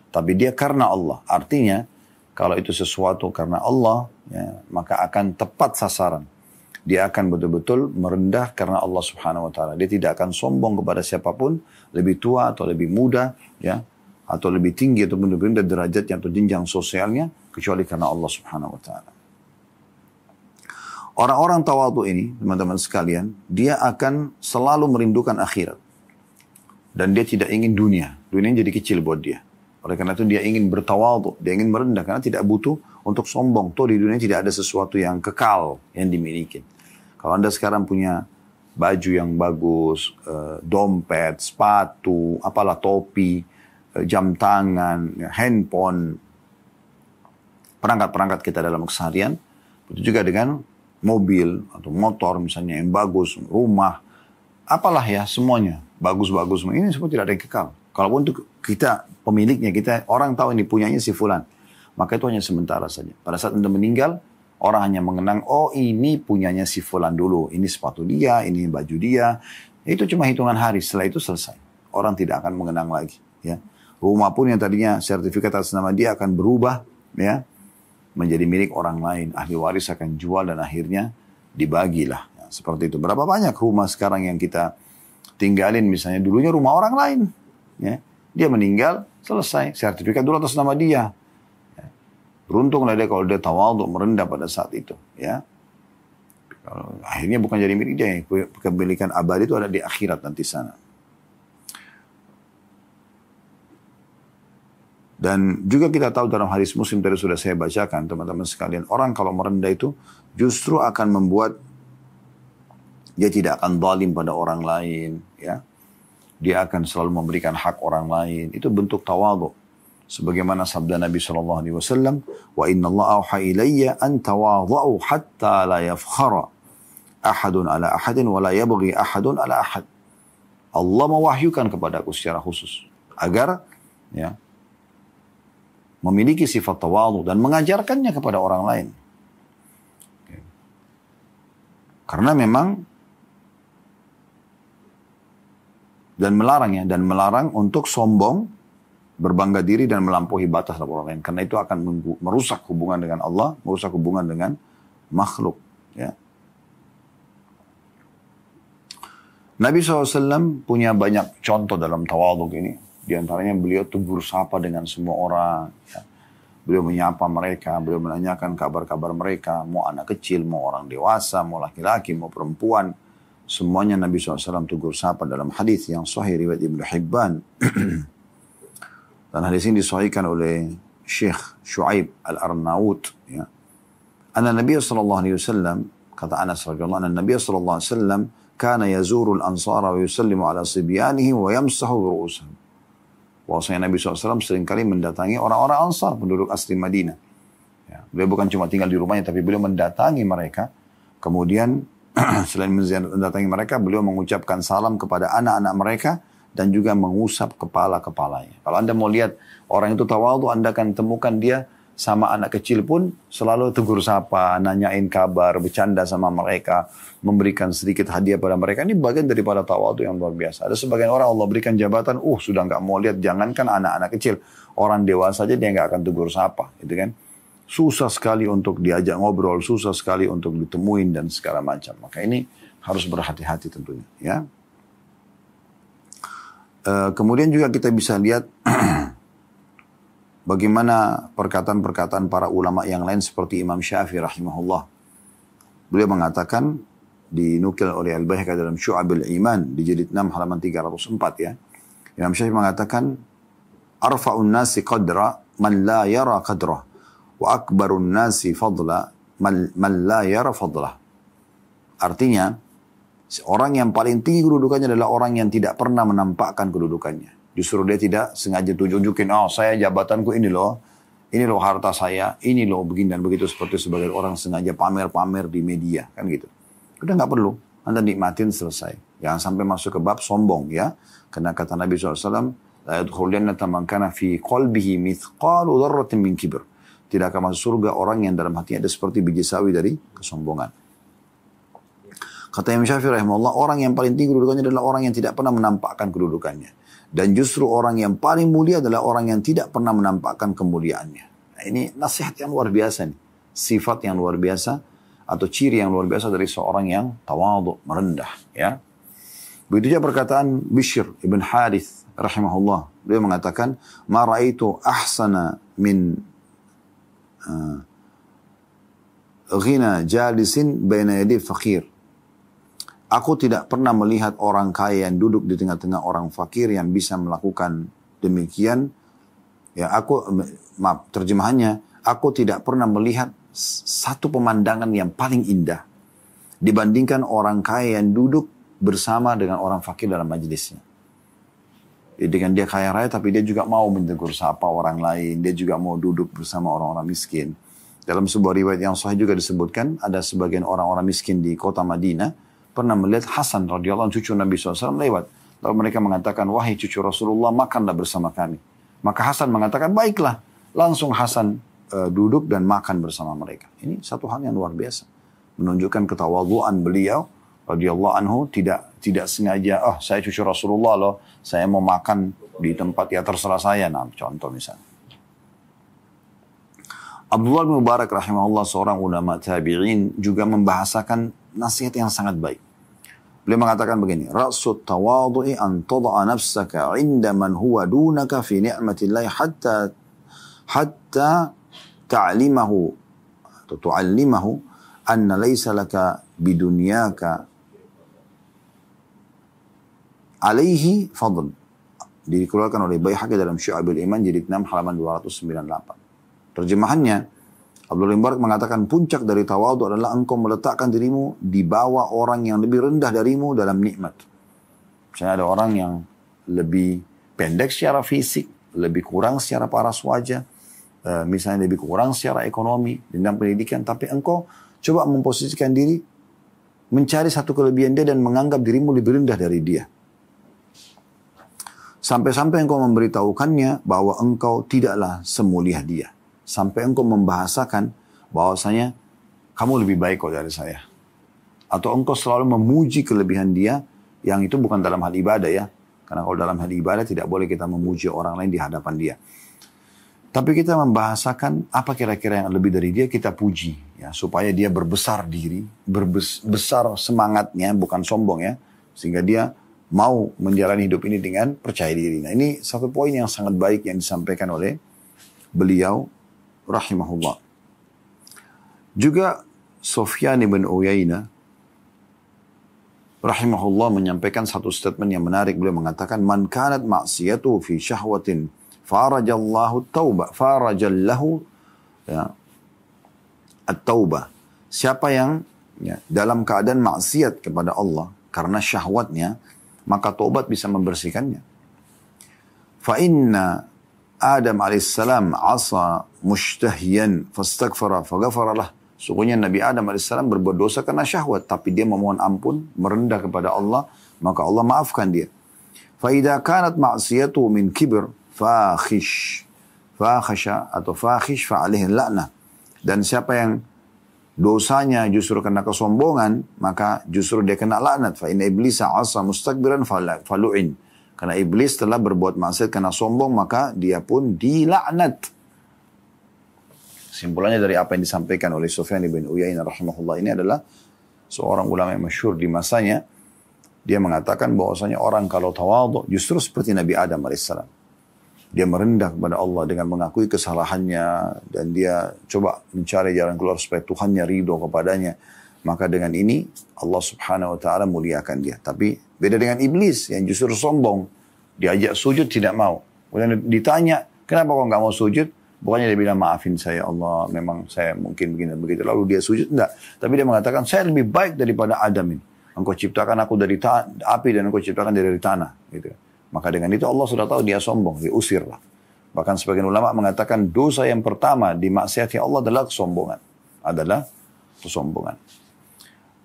Tapi dia karena Allah. Artinya, kalau itu sesuatu karena Allah, ya, maka akan tepat sasaran. Dia akan betul-betul merendah karena Allah Subhanahu wa Ta'ala. Dia tidak akan sombong kepada siapapun, lebih tua atau lebih muda, ya, atau lebih tinggi atau lebih rendah derajatnya atau jenjang sosialnya, kecuali karena Allah Subhanahu wa Ta'ala. Orang-orang tawadhu ini, teman-teman sekalian, dia akan selalu merindukan akhirat. Dan dia tidak ingin dunia. Dunia jadi kecil buat dia. Oleh karena itu dia ingin bertawadhu, dia ingin merendah karena tidak butuh untuk sombong. Toh di dunia tidak ada sesuatu yang kekal yang dimiliki. Kalau Anda sekarang punya baju yang bagus, dompet, sepatu, apalah topi, jam tangan, handphone, perangkat-perangkat kita dalam keseharian, itu juga dengan mobil atau motor misalnya yang bagus, rumah, apalah ya semuanya bagus-bagus. Ini semua tidak ada yang kekal. Kalaupun untuk kita pemiliknya, kita orang tahu ini punyanya si fulan, maka itu hanya sementara saja. Pada saat Anda meninggal, orang hanya mengenang, oh ini punyanya si fulan dulu, ini sepatu dia, ini baju dia. Itu cuma hitungan hari, setelah itu selesai. Orang tidak akan mengenang lagi. Ya. Rumah pun yang tadinya sertifikat atas nama dia akan berubah, ya, menjadi milik orang lain. Ahli waris akan jual dan akhirnya dibagilah. Ya, seperti itu. Berapa banyak rumah sekarang yang kita tinggalin, misalnya dulunya rumah orang lain. Ya. Dia meninggal, selesai. Sertifikat dulu atas nama dia. Ya. Beruntunglah dia kalau dia tawadhu merendah pada saat itu. Ya. Kalau akhirnya bukan jadi milik dia. Kepemilikan abadi itu ada di akhirat nanti sana. Dan juga kita tahu dalam hadis Muslim tadi sudah saya bacakan, teman-teman sekalian, orang kalau merendah itu justru akan membuat dia tidak akan zalim pada orang lain, ya. Dia akan selalu memberikan hak orang lain. Itu bentuk tawadhu. Sebagaimana sabda Nabi SAW, wa inna Allah auha ilayya an tawadhu hatta la yafkhara ahadun ala ahadin wa la yabghi ahadun ala ahad. Allah mewahyukan kepadaku secara khusus agar, ya, memiliki sifat tawadhu dan mengajarkannya kepada orang lain. Karena memang dan melarang untuk sombong, berbangga diri dan melampaui batas orang lain. Karena itu akan merusak hubungan dengan Allah, merusak hubungan dengan makhluk. Ya. Nabi SAW punya banyak contoh dalam tawadhu ini. Di antaranya beliau tegur sapa dengan semua orang. Ya. Beliau menyapa mereka, beliau menanyakan kabar-kabar mereka. Mau anak kecil, mau orang dewasa, mau laki-laki, mau perempuan. Semuanya Nabi SAW tegur sapa dalam hadis yang sahih riwayat Ibnu Hibban. Dan hadis ini disahihkan oleh Syekh Shu'aib Al-Arnaut. Ya. Anna Nabi SAW, kata Anas radhiyallahu anhu, Nabi SAW kana yazurul ansara wa yusallimu ala sibyanihi wa yamsahu ru'usahum. Bahwasanya Nabi SAW seringkali mendatangi orang-orang Ansar, penduduk asli Madinah. Ya, beliau bukan cuma tinggal di rumahnya, tapi beliau mendatangi mereka. Kemudian selain mendatangi mereka, beliau mengucapkan salam kepada anak-anak mereka dan juga mengusap kepala-kepalanya. Kalau Anda mau lihat orang itu tawadhu, Anda akan temukan dia sama anak kecil pun selalu tegur sapa, nanyain kabar, bercanda sama mereka, memberikan sedikit hadiah pada mereka. Ini bagian daripada tawadhu yang luar biasa. Ada sebagian orang Allah berikan jabatan, sudah nggak mau lihat, jangankan anak-anak kecil, orang dewasa aja dia nggak akan tegur sapa, gitu kan? Susah sekali untuk diajak ngobrol, susah sekali untuk ditemuin dan segala macam. Maka ini harus berhati-hati tentunya, ya. Kemudian juga kita bisa lihat bagaimana perkataan-perkataan para ulama yang lain seperti Imam Syafi'i rahimahullah. Beliau mengatakan, dinukil oleh Al-Baihaqi dalam Syu'abul Iman di jilid 6 halaman 304, ya. Imam Syafi'i mengatakan, arfa'un nasi qadra man la yara qadrah, Wa akbarun nasi fadla man la yara fadlah. Artinya, orang yang paling tinggi kedudukannya adalah orang yang tidak pernah menampakkan kedudukannya. Justru dia tidak sengaja tunjukin, oh saya jabatanku ini loh harta saya, ini loh begini dan begitu, seperti sebagai orang sengaja pamer-pamer di media, kan gitu. Udah nggak perlu, Anda nikmatin selesai. Jangan sampai masuk ke bab sombong ya. Karena kata Nabi SAW, la yadkhulul jannata man kana fi qalbihi mithqalu dzarratin min kibr. Tidak akan masuk surga orang yang dalam hatinya ada seperti biji sawi dari kesombongan. Kata Imam Syafi'i rahimahullah, orang yang paling tinggi kedudukannya adalah orang yang tidak pernah menampakkan kedudukannya. Dan justru orang yang paling mulia adalah orang yang tidak pernah menampakkan kemuliaannya. Nah, ini nasihat yang luar biasa nih. Sifat yang luar biasa atau ciri yang luar biasa dari seorang yang tawadhu, merendah. Ya. Begitu juga perkataan Bishr ibn Harith rahimahullah. Beliau mengatakan, ma ra'aitu ahsana min ghina jalisin baina yadi fakir. Aku tidak pernah melihat orang kaya yang duduk di tengah-tengah orang fakir yang bisa melakukan demikian. Ya, terjemahannya, aku tidak pernah melihat satu pemandangan yang paling indah dibandingkan orang kaya yang duduk bersama dengan orang fakir dalam majelisnya. Jadi dengan dia kaya raya, tapi dia juga mau menegur sapa orang lain. Dia juga mau duduk bersama orang-orang miskin. Dalam sebuah riwayat yang sahih juga disebutkan, ada sebagian orang-orang miskin di kota Madinah pernah melihat Hasan radhiyallahu anhu, cucu Nabi SAW lewat. Lalu mereka mengatakan, wahai cucu Rasulullah, makanlah bersama kami. Maka Hasan mengatakan, baiklah. Langsung Hasan duduk dan makan bersama mereka. Ini satu hal yang luar biasa. Menunjukkan ketawadhuan beliau radhiyallahu anhu, tidak sengaja, saya cucu Rasulullah loh, saya mau makan di tempat ya terserah saya. Nah, contoh misalnya. Abdullah bin Mubarak rahimahullah, seorang ulama tabi'in, juga membahasakan nasihat yang sangat baik. Beliau mengatakan begini, Ra'sut tawadhu'i an tad'a nafsaka 'inda man huwa dunaka fi ni'matillahi hatta ta'limahu atau tu'allimahu anna laysa laka bidunyaka alaihi fadl. Dikeluarkan oleh Baihaqi dalam Syu'abul Iman jilid 6 halaman 298. Terjemahannya, Abdullah bin Mubarak mengatakan puncak dari tawadhu adalah engkau meletakkan dirimu di bawah orang yang lebih rendah darimu dalam nikmat. Misalnya ada orang yang lebih pendek secara fisik, lebih kurang secara paras wajah, misalnya lebih kurang secara ekonomi dan pendidikan, tapi engkau coba memposisikan diri, mencari satu kelebihan dia dan menganggap dirimu lebih rendah dari dia. Sampai-sampai engkau memberitahukannya bahwa engkau tidaklah semulia dia. Sampai engkau membahasakan bahwasanya kamu lebih baik kok dari saya. Atau engkau selalu memuji kelebihan dia, yang itu bukan dalam hal ibadah ya. Karena kalau dalam hal ibadah tidak boleh kita memuji orang lain di hadapan dia. Tapi kita membahasakan apa kira-kira yang lebih dari dia kita puji. Ya, supaya dia berbesar diri, besar semangatnya, bukan sombong ya. Sehingga dia mau menjalani hidup ini dengan percaya diri. Nah, ini satu poin yang sangat baik yang disampaikan oleh beliau rahimahullah. Juga Sufyan bin Uyainah rahimahullah menyampaikan satu statement yang menarik. Beliau mengatakan, man kanat ma'siyatu fi syahwatin farajallahu farajallahu ya, at-taubah. Siapa yang ya, dalam keadaan maksiat kepada Allah karena syahwatnya, maka taubat bisa membersihkannya. Fa inna Adam alaihissalam asa mustahiyan fastaghfara faghfaralah. Sungguhnya Nabi Adam alaihissalam berbuat dosa karena syahwat, tapi dia memohon ampun, merendah kepada Allah, maka Allah maafkan dia. Fa idza kanat ma'siyatu min kibr fakhasha atau fakhish fa alaihi la'nah. Dan siapa yang dosanya justru karena kesombongan, maka justru dia kena laknat. Fa inna iblisa asa mustakbiran falu'in. Karena iblis telah berbuat maksiat karena sombong, maka dia pun dilaknat. Simpulannya dari apa yang disampaikan oleh Sufyan bin Uyainah rahimahullah ini adalah seorang ulama yang masyhur di masanya. Dia mengatakan bahwasanya orang kalau tawadhu justru seperti Nabi Adam alaihissalam. Dia merendah kepada Allah dengan mengakui kesalahannya dan dia coba mencari jalan keluar supaya Tuhannya ridho kepadanya. Maka dengan ini Allah subhanahu wa ta'ala muliakan dia. Tapi beda dengan iblis yang justru sombong. Diajak sujud tidak mau. Kemudian ditanya, kenapa kau nggak mau sujud? Bukannya dia bilang, maafin saya Allah, memang saya mungkin begini dan begitu. Lalu dia sujud, enggak. Tapi dia mengatakan, saya lebih baik daripada Adam ini. Engkau ciptakan aku dari api dan engkau ciptakan dari tanah. Gitu. Maka dengan itu Allah sudah tahu dia sombong, diusirlah. Bahkan sebagian ulama mengatakan dosa yang pertama dimaksiati Allah adalah kesombongan.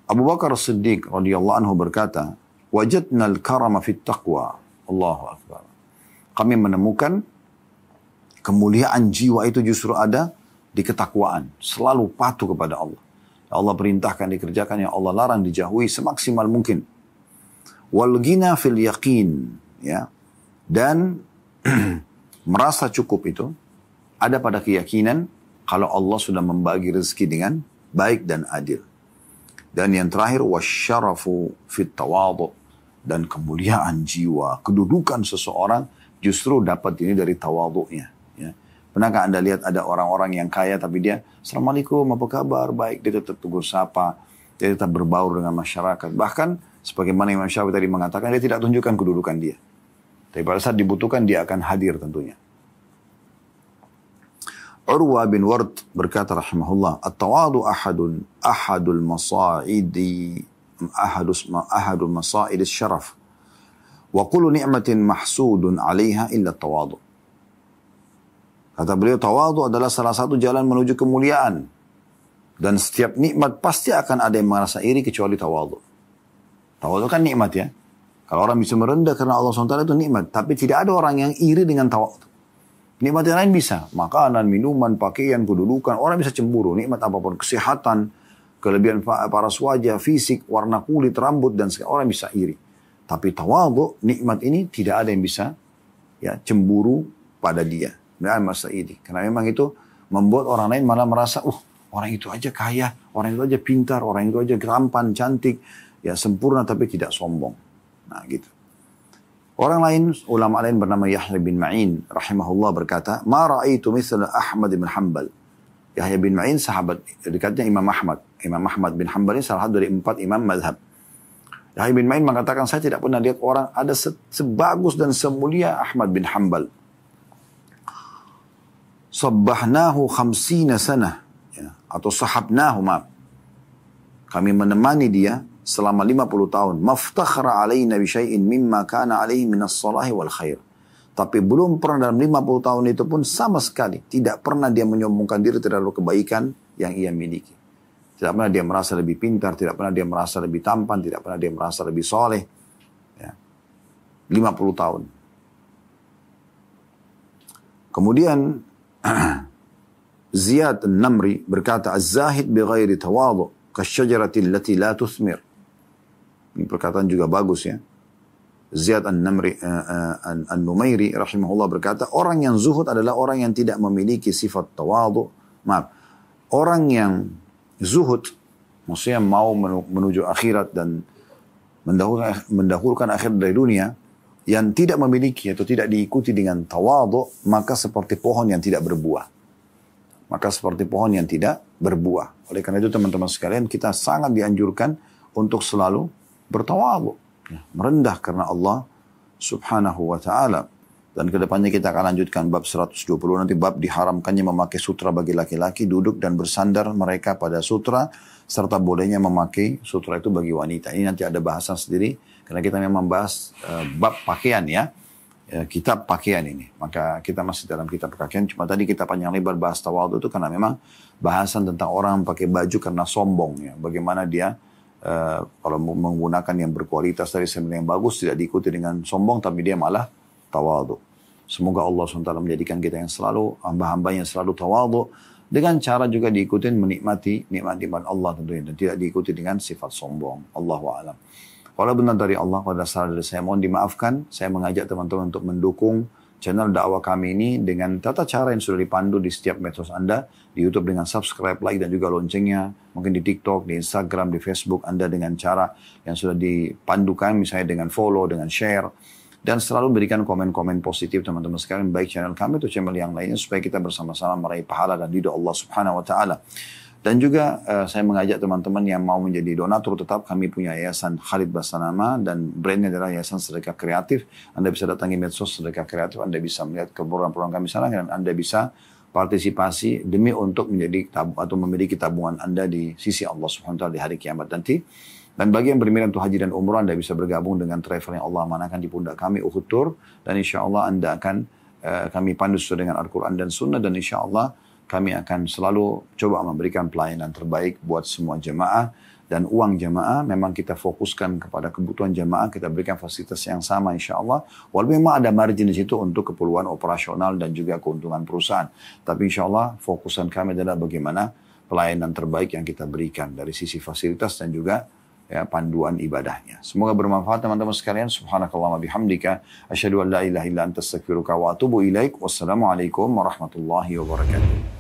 Abu Bakar As-Siddiq radhiyallahu anhu berkata, wajadna al-karama fit taqwa. Allahu Akbar. Kami menemukan kemuliaan jiwa itu justru ada di ketakwaan. Selalu patuh kepada Allah. Allah perintahkan dikerjakan, yang Allah larang dijauhi semaksimal mungkin. Wal ghina fil yaqin. Ya. Dan merasa cukup itu ada pada keyakinan kalau Allah sudah membagi rezeki dengan baik dan adil. Dan yang terakhir, wasyarafu fit tawadhu. Dan kemuliaan jiwa, kedudukan seseorang justru dapat ini dari tawadhu'nya. Ya. Pernahkah Anda lihat ada orang-orang yang kaya tapi dia, Assalamualaikum, apa kabar? Baik, dia tetap tegur sapa, dia tetap berbaur dengan masyarakat. Bahkan, sebagaimana Imam Syafi'i tadi mengatakan, dia tidak tunjukkan kedudukan dia. Tapi pada saat dibutuhkan, dia akan hadir tentunya. Urwa bin Ward berkata rahimahullah, at-tawadhu ahadul masa'id syaraf. Wa kullu ni'matin mahsudun 'alaiha illa tawadhu. Kata beliau, tawadhu adalah salah satu jalan menuju kemuliaan. Dan setiap nikmat pasti akan ada yang merasa iri kecuali tawadhu. Tawadhu kan nikmat ya. Kalau orang bisa merendah karena Allah SWT itu nikmat. Tapi tidak ada orang yang iri dengan tawadhu. Nikmat yang lain bisa. Makanan, minuman, pakaian, kedudukan. Orang bisa cemburu. Nikmat apapun. Kesehatan, kelebihan paras wajah, fisik, warna kulit, rambut, dan segala orang bisa iri. Tapi tawadhu, nikmat ini tidak ada yang bisa ya cemburu pada dia. Tidak masa iri. Karena memang itu membuat orang lain malah merasa, orang itu aja kaya, orang itu aja pintar, orang itu aja tampan, cantik, ya sempurna tapi tidak sombong. Nah gitu. Orang lain, ulama lain bernama Yahya bin Ma'in, rahimahullah berkata, ma ra'aitu mithla Ahmad bin Hanbal. Yahya bin Ma'in sahabat dekatnya Imam Ahmad. Imam Ahmad bin Hanbal ini salah satu dari 4 imam mazhab. Yahya bin Ma'in mengatakan, saya tidak pernah lihat orang ada sebagus dan semulia Ahmad bin Hanbal. Sabbahnahu 50 sanah. Ya, atau sahabnahu, maaf. Kami menemani dia selama 50 tahun. Maftakhara alaina bisyai'in mimma kana alaihi minas salahi wal khair. Tapi belum pernah dalam 50 tahun itu pun sama sekali. Tidak pernah dia menyombongkan diri terhadap kebaikan yang ia miliki. Tidak pernah dia merasa lebih pintar. Tidak pernah dia merasa lebih tampan. Tidak pernah dia merasa lebih soleh. Ya. 50 tahun. Kemudian Ziyad An-Namri berkata, Az-zahid bi ghairi tawadhu kasyajarati allati la tuthmir. Ini perkataan juga bagus ya. Ziyad An-Namri An-Numairi rahimahullah berkata, orang yang zuhud adalah orang yang tidak memiliki sifat tawadhu. Maaf. Orang yang zuhud maksudnya mau menuju akhirat dan mendahulukan akhirat dari dunia, yang tidak memiliki atau tidak diikuti dengan tawadhu, maka seperti pohon yang tidak berbuah. Maka seperti pohon yang tidak berbuah. Oleh karena itu teman-teman sekalian, kita sangat dianjurkan untuk selalu bertawadhu, merendah karena Allah subhanahu wa ta'ala. Dan kedepannya kita akan lanjutkan bab 120, nanti bab diharamkannya memakai sutra bagi laki-laki, duduk dan bersandar mereka pada sutra, serta bolehnya memakai sutra itu bagi wanita. Ini nanti ada bahasan sendiri, karena kita memang bahas bab pakaian ya, kitab pakaian ini. Maka kita masih dalam kitab pakaian, cuma tadi kita panjang lebar bahas tawadhu itu karena memang bahasan tentang orang pakai baju karena sombong ya. Bagaimana dia kalau menggunakan yang berkualitas dari semen yang bagus tidak diikuti dengan sombong, tapi dia malah tawadhu. Semoga Allah SWT menjadikan kita yang selalu hamba-hamba yang selalu tawadhu, dengan cara juga diikuti menikmati nikmat-nikmat Allah tentunya, dan tidak diikuti dengan sifat sombong. Allahu a'lam. Kalau benar dari Allah, kalau ada salah dari saya, mohon dimaafkan. Saya mengajak teman-teman untuk mendukung channel dakwah kami ini dengan tata cara yang sudah dipandu di setiap medsos Anda. Di YouTube dengan subscribe, like, dan juga loncengnya. Mungkin di TikTok, di Instagram, di Facebook Anda dengan cara yang sudah dipandukan, misalnya dengan follow, dengan share. Dan selalu berikan komen-komen positif teman-teman sekalian, baik channel kami atau channel yang lainnya, supaya kita bersama-sama meraih pahala dan ridho Allah subhanahu wa ta'ala. Dan juga saya mengajak teman-teman yang mau menjadi donatur tetap, kami punya Yayasan Khalid Bastanama dan brandnya adalah Yayasan Sedekah Kreatif. Anda bisa datangi medsos Sedekah Kreatif, Anda bisa melihat program-program kami sana, dan Anda bisa partisipasi demi untuk atau memiliki tabungan Anda di sisi Allah Subhanahu wa taala di hari kiamat nanti. Dan bagi yang berminat untuk haji dan umrah, Anda bisa bergabung dengan travel yang Allah amanahkan di pundak kami, Uhud Tour. Dan insya Allah Anda akan, kami pandu sesuai dengan Al-Quran dan Sunnah. Dan insya Allah kami akan selalu coba memberikan pelayanan terbaik buat semua jemaah. Dan uang jemaah memang kita fokuskan kepada kebutuhan jemaah, kita berikan fasilitas yang sama insya Allah. Walaupun memang ada margin di situ untuk keperluan operasional dan juga keuntungan perusahaan. Tapi insya Allah fokusan kami adalah bagaimana pelayanan terbaik yang kita berikan dari sisi fasilitas dan juga ya, panduan ibadahnya. Semoga bermanfaat teman-teman sekalian. Subhanakallah wa bihamdika. Asyhadu an la ilaha illa anta astaghfiruka wa atubu ilaik. Wassalamualaikum warahmatullahi wabarakatuh.